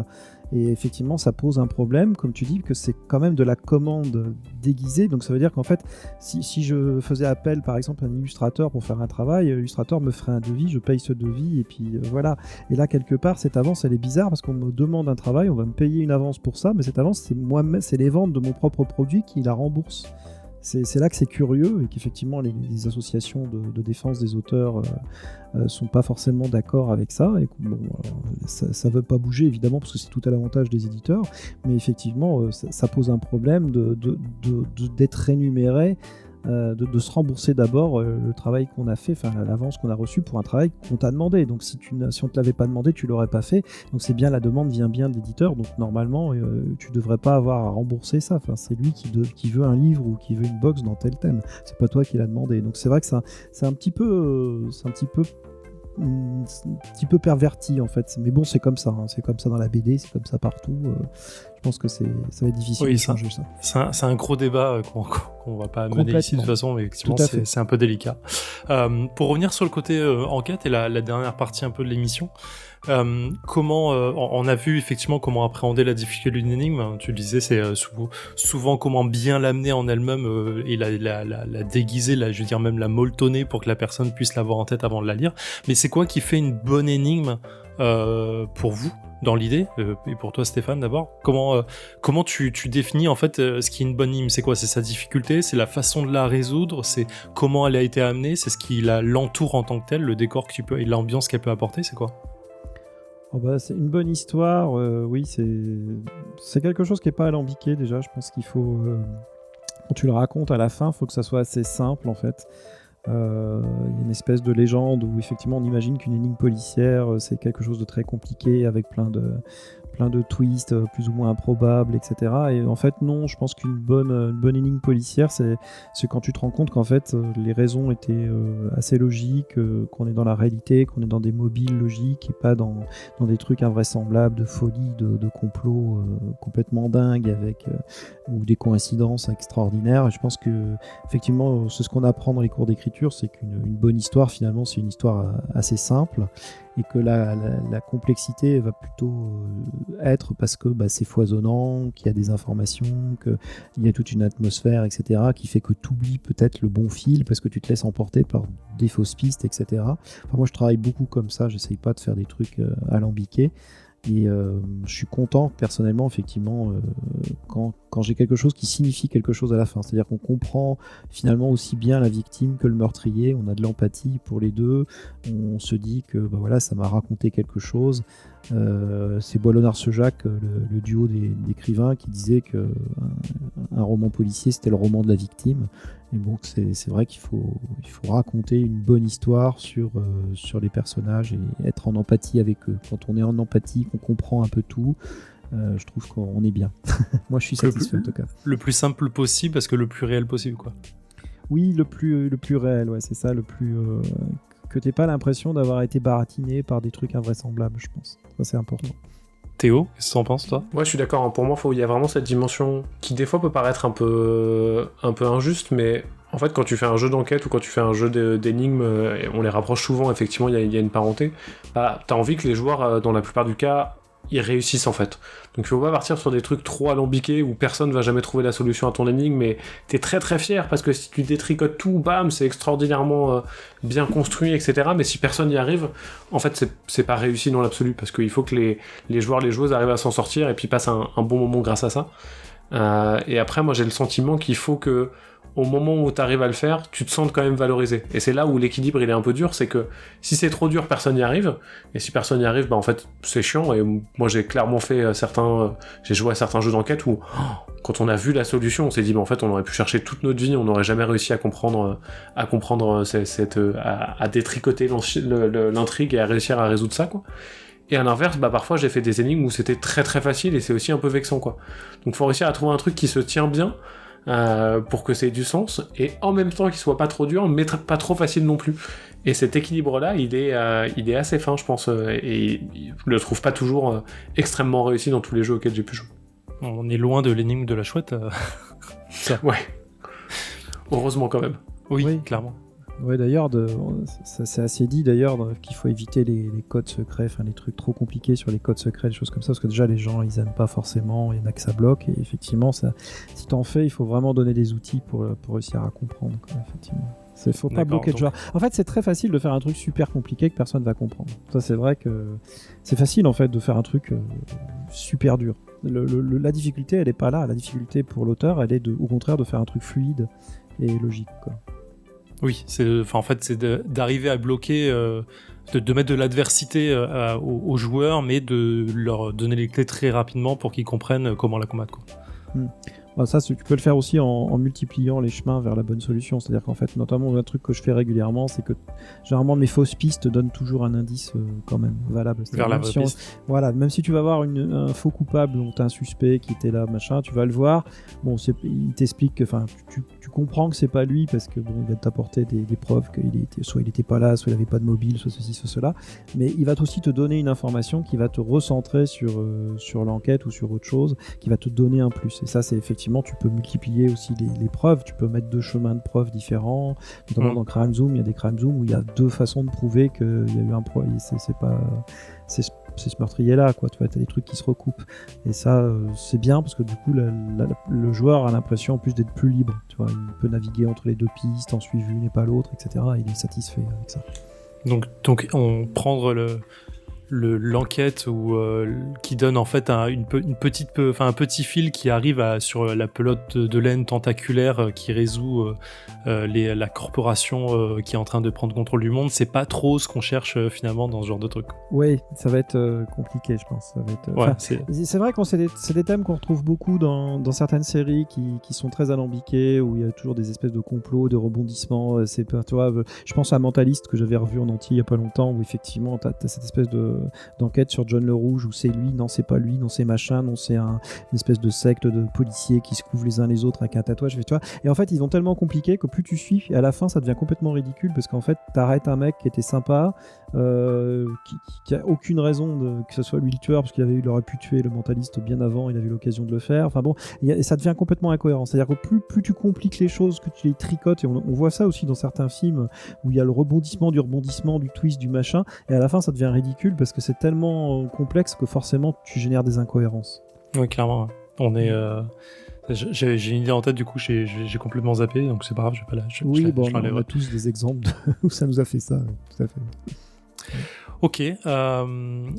Speaker 4: et effectivement ça pose un problème, comme tu dis, que c'est quand même de la commande déguisée, donc ça veut dire qu'en fait si je faisais appel par exemple à un illustrateur pour faire un travail, l'illustrateur me ferait un devis, je paye ce devis, et puis voilà, et là quelque part cette avance elle est bizarre, parce qu'on me demande un travail, on va me payer une avance pour ça, mais cette avance c'est les ventes de mon propre produit qui la remboursent. C'est là que c'est curieux, et qu'effectivement les associations de défense des auteurs sont pas forcément d'accord avec ça, et bon, ça veut pas bouger évidemment, parce que c'est tout à l'avantage des éditeurs, mais effectivement ça pose un problème d'être rémunéré, de se rembourser d'abord le travail qu'on a fait, enfin l'avance qu'on a reçue pour un travail qu'on t'a demandé. Donc si on te l'avait pas demandé, tu l'aurais pas fait. Donc c'est bien, la demande vient bien de l'éditeur, donc normalement tu devrais pas avoir à rembourser ça. Enfin, c'est lui qui veut un livre ou qui veut une box dans tel thème. C'est pas toi qui l'as demandé. Donc c'est vrai que c'est un petit peu perverti en fait, mais bon, c'est comme ça, hein. C'est comme ça dans la BD, c'est comme ça partout. Je pense que ça va être difficile de changer ça.
Speaker 2: C'est un gros débat qu'on va pas mener ici de toute façon, mais effectivement c'est un peu délicat. Pour revenir sur le côté enquête et la dernière partie un peu de l'émission, comment on a vu effectivement comment appréhender la difficulté d'une énigme. Tu le disais, c'est souvent comment bien l'amener en elle-même et la déguiser, je veux dire même la molletonner pour que la personne puisse l'avoir en tête avant de la lire. Mais c'est quoi qui fait une bonne énigme pour vous dans l'idée, et pour toi Stéphane d'abord, comment tu définis en fait ce qui est une bonne énigme? C'est quoi? C'est sa difficulté, c'est la façon de la résoudre, c'est comment elle a été amenée, c'est ce qui l'entoure en tant que tel, le décor et l'ambiance qu'elle peut apporter, c'est quoi?
Speaker 4: C'est une bonne histoire, oui, c'est quelque chose qui n'est pas alambiqué déjà. Je pense qu'il faut, quand tu le racontes à la fin, il faut que ça soit assez simple en fait. Il y a une espèce de légende où effectivement on imagine qu'une énigme policière c'est quelque chose de très compliqué avec plein plein de twists plus ou moins improbables, etc. Et en fait, non, je pense qu'une bonne énigme policière, c'est quand tu te rends compte qu'en fait, les raisons étaient assez logiques, qu'on est dans la réalité, qu'on est dans des mobiles logiques et pas dans des trucs invraisemblables, de folie, de complots complètement dingues ou des coïncidences extraordinaires. Et je pense que effectivement, c'est ce qu'on apprend dans les cours d'écriture, c'est qu'une bonne histoire, finalement, c'est une histoire assez simple et que la complexité va plutôt être parce que c'est foisonnant, qu'il y a des informations, qu'il y a toute une atmosphère, etc., qui fait que tu oublies peut-être le bon fil parce que tu te laisses emporter par des fausses pistes, etc. Enfin, moi, je travaille beaucoup comme ça, j'essaye pas de faire des trucs alambiqués. Et je suis content personnellement, effectivement, quand j'ai quelque chose qui signifie quelque chose à la fin. C'est-à-dire qu'on comprend finalement aussi bien la victime que le meurtrier. On a de l'empathie pour les deux. On se dit que voilà, ça m'a raconté quelque chose. C'est Boileau-Narcejac, le duo d'écrivains, qui disait que un roman policier, c'était le roman de la victime. Et bon, c'est vrai qu'il faut raconter une bonne histoire sur les personnages et être en empathie avec eux. Quand on est en empathie, qu'on comprend un peu tout, je trouve qu'on est bien. Moi, je suis satisfait en tout cas.
Speaker 2: Le plus simple possible, parce que le plus réel possible, quoi.
Speaker 4: Oui, le plus réel, ouais, c'est ça, le plus... que t'aies pas l'impression d'avoir été baratiné par des trucs invraisemblables, je pense. Ça, c'est important.
Speaker 2: Théo, qu'est-ce que t'en penses, toi ?
Speaker 3: Ouais, je suis d'accord. Pour moi, il y a vraiment cette dimension qui, des fois, peut paraître un peu injuste, mais en fait, quand tu fais un jeu d'enquête ou quand tu fais un jeu d'énigmes, on les rapproche souvent, effectivement, il y a une parenté. T'as envie que les joueurs, dans la plupart du cas, ils réussissent en fait. Donc il faut pas partir sur des trucs trop alambiqués où personne va jamais trouver la solution à ton énigme, mais t'es très très fier parce que si tu détricotes tout, bam, c'est extraordinairement bien construit, etc. Mais si personne n'y arrive, en fait c'est pas réussi dans l'absolu parce qu'il faut que les joueurs, les joueuses arrivent à s'en sortir et puis passent un bon moment grâce à ça. Et après, moi j'ai le sentiment qu'il faut que au moment où tu arrives à le faire, tu te sens quand même valorisé. Et c'est là où l'équilibre il est un peu dur, c'est que si c'est trop dur, personne n'y arrive. Et si personne n'y arrive, en fait, c'est chiant. Et moi, j'ai clairement fait j'ai joué à certains jeux d'enquête où, quand on a vu la solution, on s'est dit, en fait, on aurait pu chercher toute notre vie, on n'aurait jamais réussi à comprendre à détricoter l'intrigue et à réussir à résoudre ça, quoi. Et à l'inverse, parfois j'ai fait des énigmes où c'était très très facile et c'est aussi un peu vexant, quoi. Donc faut réussir à trouver un truc qui se tient bien, pour que ça ait du sens, et en même temps qu'il soit pas trop dur, mais pas trop facile non plus. Et cet équilibre-là, il est assez fin, je pense, et je le trouve pas toujours extrêmement réussi dans tous les jeux auxquels j'ai pu jouer.
Speaker 2: On est loin de l'énigme de la chouette. Ça.
Speaker 3: Ouais. Heureusement quand même.
Speaker 2: Oui, clairement.
Speaker 4: Ouais, d'ailleurs, c'est assez dit d'ailleurs qu'il faut éviter les codes secrets, enfin les trucs trop compliqués sur les codes secrets, des choses comme ça, parce que déjà les gens ils aiment pas forcément, il y en a que ça bloque, et effectivement, si t'en fais, il faut vraiment donner des outils pour réussir à comprendre, quoi, effectivement. Faut pas bloquer de genre. En fait, c'est très facile de faire un truc super compliqué que personne va comprendre. Ça, c'est vrai que c'est facile en fait de faire un truc super dur. La difficulté, elle est pas là. La difficulté pour l'auteur, elle est au contraire de faire un truc fluide et logique, quoi.
Speaker 2: Oui, c'est d'arriver à bloquer, de mettre de l'adversité aux joueurs, mais de leur donner les clés très rapidement pour qu'ils comprennent comment la combattre, quoi.
Speaker 4: Ça, tu peux le faire aussi en multipliant les chemins vers la bonne solution. C'est-à-dire qu'en fait, notamment, un truc que je fais régulièrement, c'est que généralement mes fausses pistes donnent toujours un indice quand même valable.
Speaker 2: Vers la vraie piste.
Speaker 4: Voilà, même si tu vas voir un faux coupable, donc t'as un suspect qui était là, machin, tu vas le voir. Bon, il t'explique que, tu comprends que c'est pas lui parce que il va t'apporter des preuves soit il était pas là, soit il avait pas de mobile, soit ceci, soit cela. Mais il va aussi te donner une information qui va te recentrer sur l'enquête ou sur autre chose, qui va te donner un plus. Et ça, c'est effectivement, tu peux multiplier aussi les preuves, tu peux mettre 2 chemins de preuves différents, notamment dans Crime Zoom, il y a des Crime Zoom où il y a 2 façons de prouver qu'il y a eu un c'est ce meurtrier-là, quoi. Tu vois, t'as des trucs qui se recoupent. Et ça, c'est bien parce que du coup, le joueur a l'impression en plus d'être plus libre. Tu vois, il peut naviguer entre les 2 pistes, en suivre une et pas l'autre, etc. Et il est satisfait avec ça.
Speaker 2: Donc on prendre l'enquête qui donne en fait un petit fil qui arrive sur la pelote de laine tentaculaire qui résout la corporation qui est en train de prendre contrôle du monde. C'est pas trop ce qu'on cherche finalement dans ce genre de truc.
Speaker 4: Oui, ça va être compliqué, je pense. Ça va être, c'est vrai que c'est des thèmes qu'on retrouve beaucoup dans certaines séries qui sont très alambiquées, où il y a toujours des espèces de complots, de rebondissements. Tu vois, je pense à Mentalist que j'avais revu en entier il y a pas longtemps, où effectivement t'as cette espèce de d'enquête sur John le Rouge, où c'est lui, non c'est pas lui, non c'est machin, non c'est une espèce de secte de policiers qui se couvrent les uns les autres avec un tatouage, tu vois. Et en fait, ils ont tellement compliqué que plus tu suis, à la fin, ça devient complètement ridicule parce qu'en fait, t'arrêtes un mec qui était sympa, qui a aucune raison que ce soit lui le tueur, parce il aurait pu tuer le mentaliste bien avant, il avait eu l'occasion de le faire. Enfin bon, et ça devient complètement incohérent. C'est-à-dire que plus tu compliques les choses, que tu les tricotes, et on voit ça aussi dans certains films où il y a le rebondissement, du twist, du machin, et à la fin, ça devient ridicule parce que c'est tellement complexe que forcément, tu génères des incohérences.
Speaker 2: Oui, clairement. On est. J'ai une idée en tête, du coup, j'ai complètement zappé, donc c'est pas grave, je vais pas la.
Speaker 4: On a tous des exemples où ça nous a fait ça, tout à fait.
Speaker 2: Ok,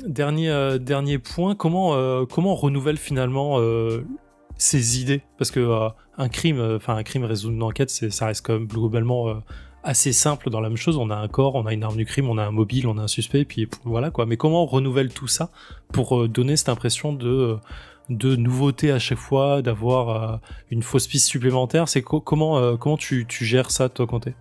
Speaker 2: dernier point, comment on renouvelle finalement ses idées, parce que un crime résoudre une enquête, ça reste quand même globalement assez simple dans la même chose. On a un corps, on a une arme du crime, on a un mobile, on a un suspect, puis voilà quoi. Mais comment on renouvelle tout ça pour donner cette impression de nouveauté à chaque fois, d'avoir une fausse piste supplémentaire? C'est comment tu gères ça, toi, Kanté?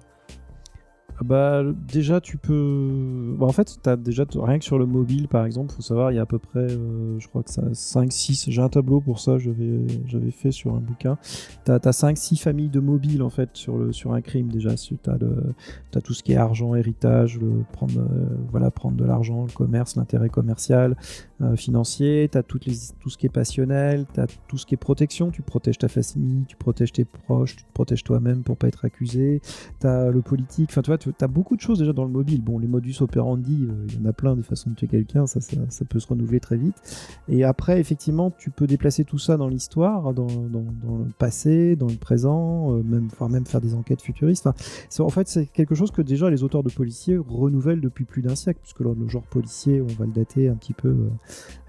Speaker 4: Bah, déjà, tu peux. Bah, en fait, t'as déjà rien que sur le mobile, par exemple, faut savoir, il y a à peu près, je crois que ça 5-6. J'ai un tableau pour ça, j'avais fait sur un bouquin. T'as 5-6 familles de mobiles en fait sur un crime déjà. T'as tout ce qui est argent, héritage, prendre de l'argent, le commerce, l'intérêt commercial, financier. T'as tout ce qui est passionnel. T'as tout ce qui est protection. Tu protèges ta famille, tu protèges tes proches, tu te protèges toi-même pour pas être accusé. T'as le politique. Enfin, tu vois, t'as beaucoup de choses déjà dans le mobile. Bon, les modus operandi, il y en a plein des façons de tuer quelqu'un, ça peut se renouveler très vite. Et après, effectivement, tu peux déplacer tout ça dans l'histoire, dans le passé, dans le présent, même faire des enquêtes futuristes. Enfin, en fait, c'est quelque chose que déjà les auteurs de policiers renouvellent depuis plus d'un siècle, puisque le genre policier, on va le dater un petit peu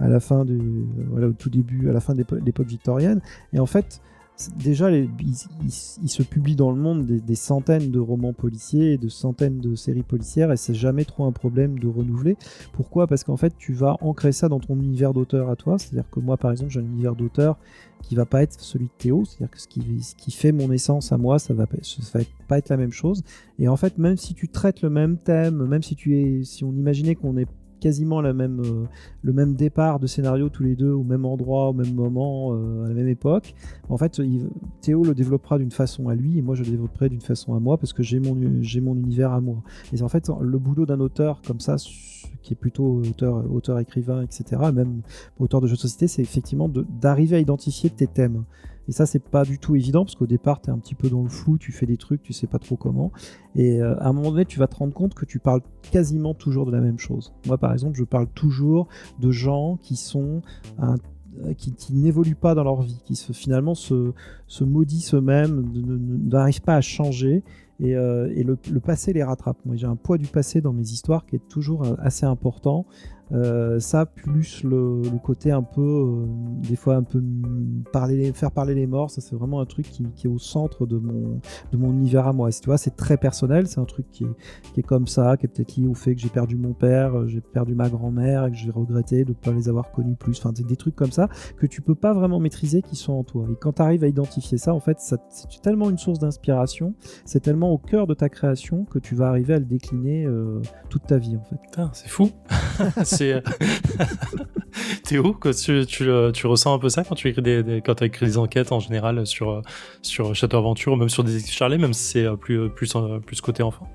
Speaker 4: à la fin au tout début, à la fin de l'époque victorienne. Et en fait, déjà, il se publie dans le monde des centaines de romans policiers et de centaines de séries policières, et c'est jamais trop un problème de renouveler. Pourquoi ? Parce qu'en fait, tu vas ancrer ça dans ton univers d'auteur à toi. C'est-à-dire que moi, par exemple, j'ai un univers d'auteur qui va pas être celui de Théo. C'est-à-dire que ce qui fait mon essence à moi, ça va pas être la même chose. Et en fait, même si tu traites le même thème, même si on imaginait qu'on est quasiment le même départ de scénario tous les deux au même endroit, au même moment, à la même époque. En fait, Théo le développera d'une façon à lui et moi je le développerai d'une façon à moi parce que j'ai mon univers à moi. Et en fait, le boulot d'un auteur comme ça, qui est plutôt auteur écrivain, etc., même auteur de jeux de société, c'est effectivement d'arriver à identifier tes thèmes. Et ça, c'est pas du tout évident parce qu'au départ, tu es un petit peu dans le flou, tu fais des trucs, tu sais pas trop comment. Et à un moment donné, tu vas te rendre compte que tu parles quasiment toujours de la même chose. Moi, par exemple, je parle toujours de gens qui sont qui n'évoluent pas dans leur vie, qui finalement se maudissent eux-mêmes, n'arrivent pas à changer. Et le passé les rattrape. Moi, j'ai un poids du passé dans mes histoires qui est toujours assez important. Ça, plus le côté un peu, des fois un peu faire parler les morts, ça c'est vraiment un truc qui est au centre de mon univers à moi. Et tu vois, c'est très personnel, c'est un truc qui est comme ça, qui est peut-être lié au fait que j'ai perdu mon père, j'ai perdu ma grand-mère et que j'ai regretté de ne pas les avoir connus plus. Enfin, des trucs comme ça que tu peux pas vraiment maîtriser qui sont en toi. Et quand tu arrives à identifier ça, en fait, c'est tellement une source d'inspiration, c'est tellement au cœur de ta création que tu vas arriver à le décliner toute ta vie en fait.
Speaker 2: Putain, c'est fou. Théo, tu ressens un peu ça quand tu écris quand tu écris des enquêtes en général sur Château Aventure ou même sur Détective Charlie, même si c'est plus côté enfant?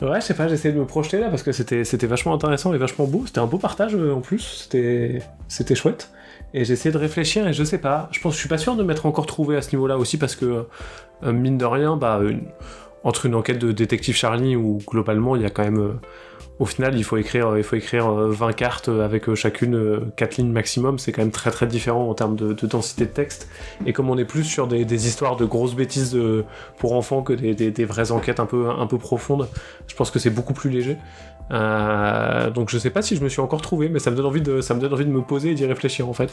Speaker 3: Ouais, je sais pas, j'essayais de me projeter là parce que c'était vachement intéressant et vachement beau. C'était un beau partage en plus, c'était chouette. Et j'ai essayé de réfléchir et je sais pas, je suis pas sûr de m'être encore trouvé à ce niveau-là aussi parce que mine de rien, entre une enquête de Détective Charlie où globalement il y a quand même au final il faut écrire 20 cartes avec chacune 4 lignes maximum, c'est quand même très très différent en termes de densité de texte, et comme on est plus sur des histoires de grosses bêtises pour enfants que des vraies enquêtes un peu profondes, je pense que c'est beaucoup plus léger. Donc je sais pas si je me suis encore trouvé, mais ça me donne envie de me poser et d'y réfléchir en fait,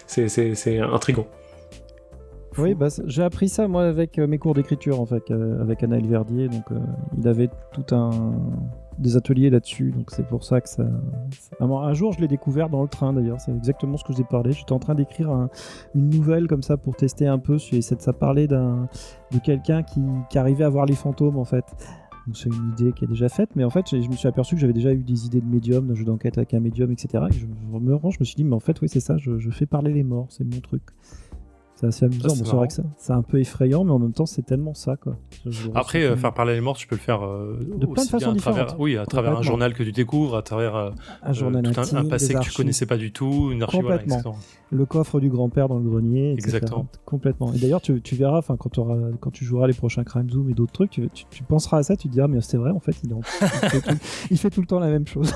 Speaker 3: c'est intriguant.
Speaker 4: Oui, j'ai appris ça moi avec mes cours d'écriture en fait, avec Anaël Verdier, donc il avait des ateliers là-desdessus, donc c'est pour ça que ça... Un jour je l'ai découvert dans le train d'ailleurs, c'est exactement ce que je vous ai parlé, j'étais en train d'écrire une nouvelle comme ça pour tester un peu, ça parlait de quelqu'un qui arrivait à voir les fantômes en fait. Donc c'est une idée qui est déjà faite, mais en fait, je me suis aperçu que j'avais déjà eu des idées de médium, d'un jeu d'enquête avec un médium, etc. Et je me suis dit, mais en fait, oui, c'est ça, je fais parler les morts, c'est mon truc. C'est assez amusant.
Speaker 2: c'est
Speaker 4: Bon, c'est vrai que c'est un peu effrayant, mais en même temps, c'est tellement ça, quoi.
Speaker 2: Après, faire parler les morts, tu peux le faire
Speaker 4: de plein de
Speaker 2: aussi bien
Speaker 4: façons
Speaker 2: à travers,
Speaker 4: différentes.
Speaker 2: oui, à travers un
Speaker 4: Complètement.
Speaker 2: journal que tu découvres, à travers
Speaker 4: Un journal
Speaker 2: tout
Speaker 4: intime,
Speaker 2: un passé
Speaker 4: des
Speaker 2: que tu
Speaker 4: archives.
Speaker 2: connaissais pas du tout, une archive. Voilà,
Speaker 4: Complètement.
Speaker 2: exactement.
Speaker 4: Le coffre du grand-père dans le grenier, etc.
Speaker 2: Exactement.
Speaker 4: Complètement. Et d'ailleurs, tu verras, quand tu joueras les prochains Crime Zoom et d'autres trucs, tu penseras à ça, tu te diras, mais c'est vrai, en fait, il fait tout le temps la même chose.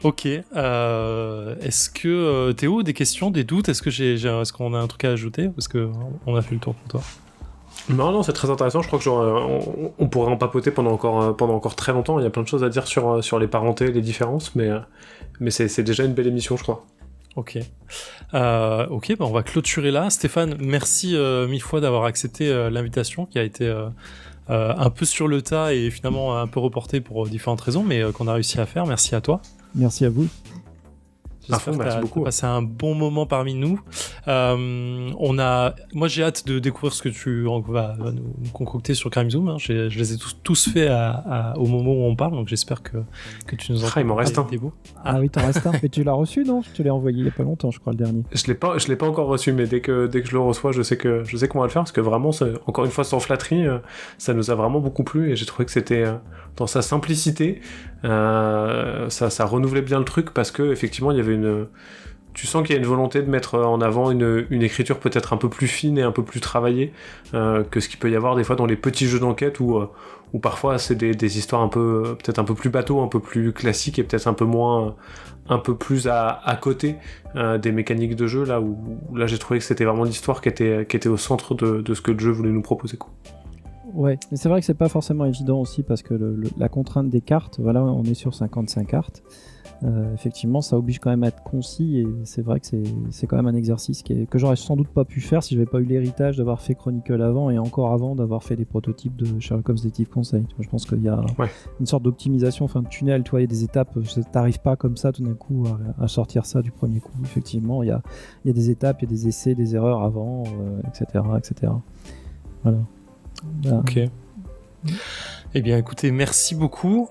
Speaker 2: Ok. Est-ce que Théo, des questions, des doutes? Est-ce qu'on a un truc à ajouter? Parce que on a fait le tour pour toi.
Speaker 3: Non, c'est très intéressant. Je crois que on pourrait en papoter pendant encore très longtemps. Il y a plein de choses à dire sur les parentés, les différences, mais c'est déjà une belle émission, je crois.
Speaker 2: Ok. On va clôturer là. Stéphane, merci mille fois d'avoir accepté l'invitation qui a été un peu sur le tas et finalement un peu reportée pour différentes raisons, mais qu'on a réussi à faire. Merci à toi.
Speaker 4: Merci à vous.
Speaker 2: J'espère que
Speaker 3: merci beaucoup.
Speaker 2: t'as passé un bon moment parmi nous. Moi, j'ai hâte de découvrir ce que tu vas nous concocter sur Crime Zoom. Hein. Je les ai tous faits au moment où on parle, donc j'espère que tu nous en
Speaker 3: il m'en reste un.
Speaker 2: des beaux.
Speaker 4: Ah oui, t'en restes un. Mais tu l'as reçu, non? Je te l'ai envoyé il y a pas longtemps, je crois, le dernier.
Speaker 3: Je l'ai pas encore reçu, mais dès que je le reçois, je sais qu'on va le faire, parce que vraiment, encore une fois, sans flatterie, ça nous a vraiment beaucoup plu, et j'ai trouvé que c'était, dans sa simplicité, ça renouvelait bien le truc, parce que effectivement, il y avait tu sens qu'il y a une volonté de mettre en avant une écriture peut-être un peu plus fine et un peu plus travaillée que ce qu'il peut y avoir des fois dans les petits jeux d'enquête où parfois c'est des histoires peut-être un peu plus bateau, un peu plus classiques et peut-être un peu plus à côté des mécaniques de jeu, là j'ai trouvé que c'était vraiment l'histoire qui était au centre de ce que le jeu voulait nous proposer, quoi.
Speaker 4: Ouais, mais c'est vrai que c'est pas forcément évident aussi parce que la contrainte des cartes, voilà, on est sur 55 cartes. Effectivement, ça oblige quand même à être concis et c'est vrai que c'est quand même un exercice que j'aurais sans doute pas pu faire si j'avais pas eu l'héritage d'avoir fait Chronicle avant et encore avant d'avoir fait des prototypes de Sherlock Holmes Detective Conseil. Je pense qu'il y a une sorte d'optimisation, enfin de tunnel, il y a des étapes, t'arrives pas comme ça tout d'un coup à sortir ça du premier coup. Effectivement, il y a des étapes, il y a des essais, des erreurs avant, etc. Voilà.
Speaker 2: Ok. Eh bien, écoutez, merci beaucoup.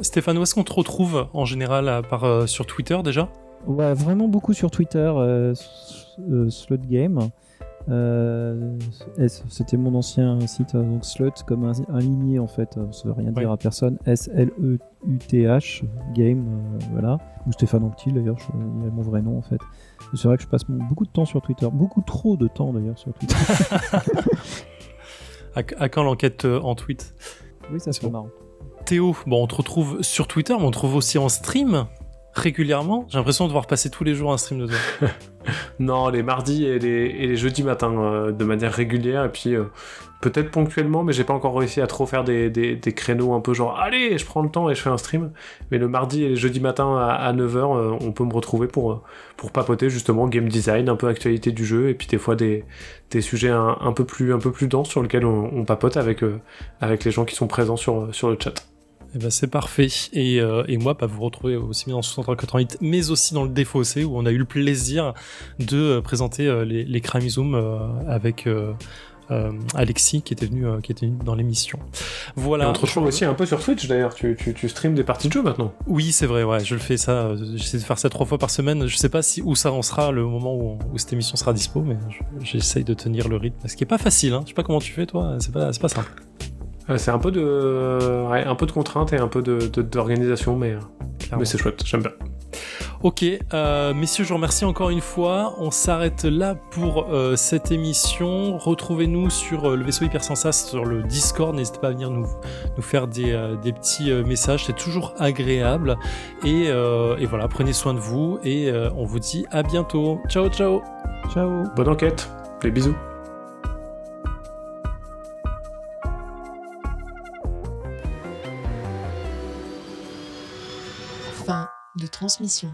Speaker 2: Stéphane, où est-ce qu'on te retrouve en général, à part sur Twitter déjà?
Speaker 4: Ouais, vraiment beaucoup sur Twitter, Slutgame. C'était mon ancien site, donc Slut comme un ligné en fait, ça veut rien dire à personne. SLEUTH, Game, voilà. Ou Stéphane Anctil d'ailleurs, il y a mon vrai nom en fait. Et c'est vrai que je passe beaucoup de temps sur Twitter, beaucoup trop de temps d'ailleurs sur Twitter.
Speaker 2: À quand l'enquête en tweet?
Speaker 4: Oui, ça serait marrant.
Speaker 2: Théo, bon, on te retrouve sur Twitter, mais on te retrouve aussi en stream régulièrement. J'ai l'impression de devoir passer tous les jours un stream de toi.
Speaker 3: Non, les mardis et les jeudis matins de manière régulière, et puis peut-être ponctuellement, mais j'ai pas encore réussi à trop faire des créneaux un peu genre allez, je prends le temps et je fais un stream. Mais le mardi et les jeudis matins à 9h, on peut me retrouver pour papoter justement game design, un peu actualité du jeu, et puis des fois des sujets un peu plus denses sur lesquels on papote avec les gens qui sont présents sur le chat.
Speaker 2: Eh ben c'est parfait. Et moi, vous retrouvez aussi bien dans 6388, mais aussi dans le Défaussé, où on a eu le plaisir de présenter les Crime Zoom avec Alexis qui était venu dans l'émission. Voilà.
Speaker 3: Et on te retrouve aussi un peu sur Twitch d'ailleurs. Tu streams des parties de jeu maintenant.
Speaker 2: Oui, c'est vrai. Ouais, je le fais ça. J'essaie de faire ça 3 fois par semaine. Je sais pas où ça en sera le moment où cette émission sera dispo, mais j'essaye de tenir le rythme. Ce qui est pas facile. Hein. Je sais pas comment tu fais toi. C'est pas simple.
Speaker 3: C'est un peu de contrainte et un peu d'organisation, mais c'est chouette, j'aime bien.
Speaker 2: Ok, messieurs, je vous remercie encore une fois. On s'arrête là pour cette émission. Retrouvez-nous sur le vaisseau Hypersensas sur le Discord. N'hésitez pas à venir nous faire des petits messages, c'est toujours agréable. Et voilà, prenez soin de vous et on vous dit à bientôt. Ciao, ciao.
Speaker 4: Ciao.
Speaker 3: Bonne enquête. Les bisous.
Speaker 1: Fin de transmission.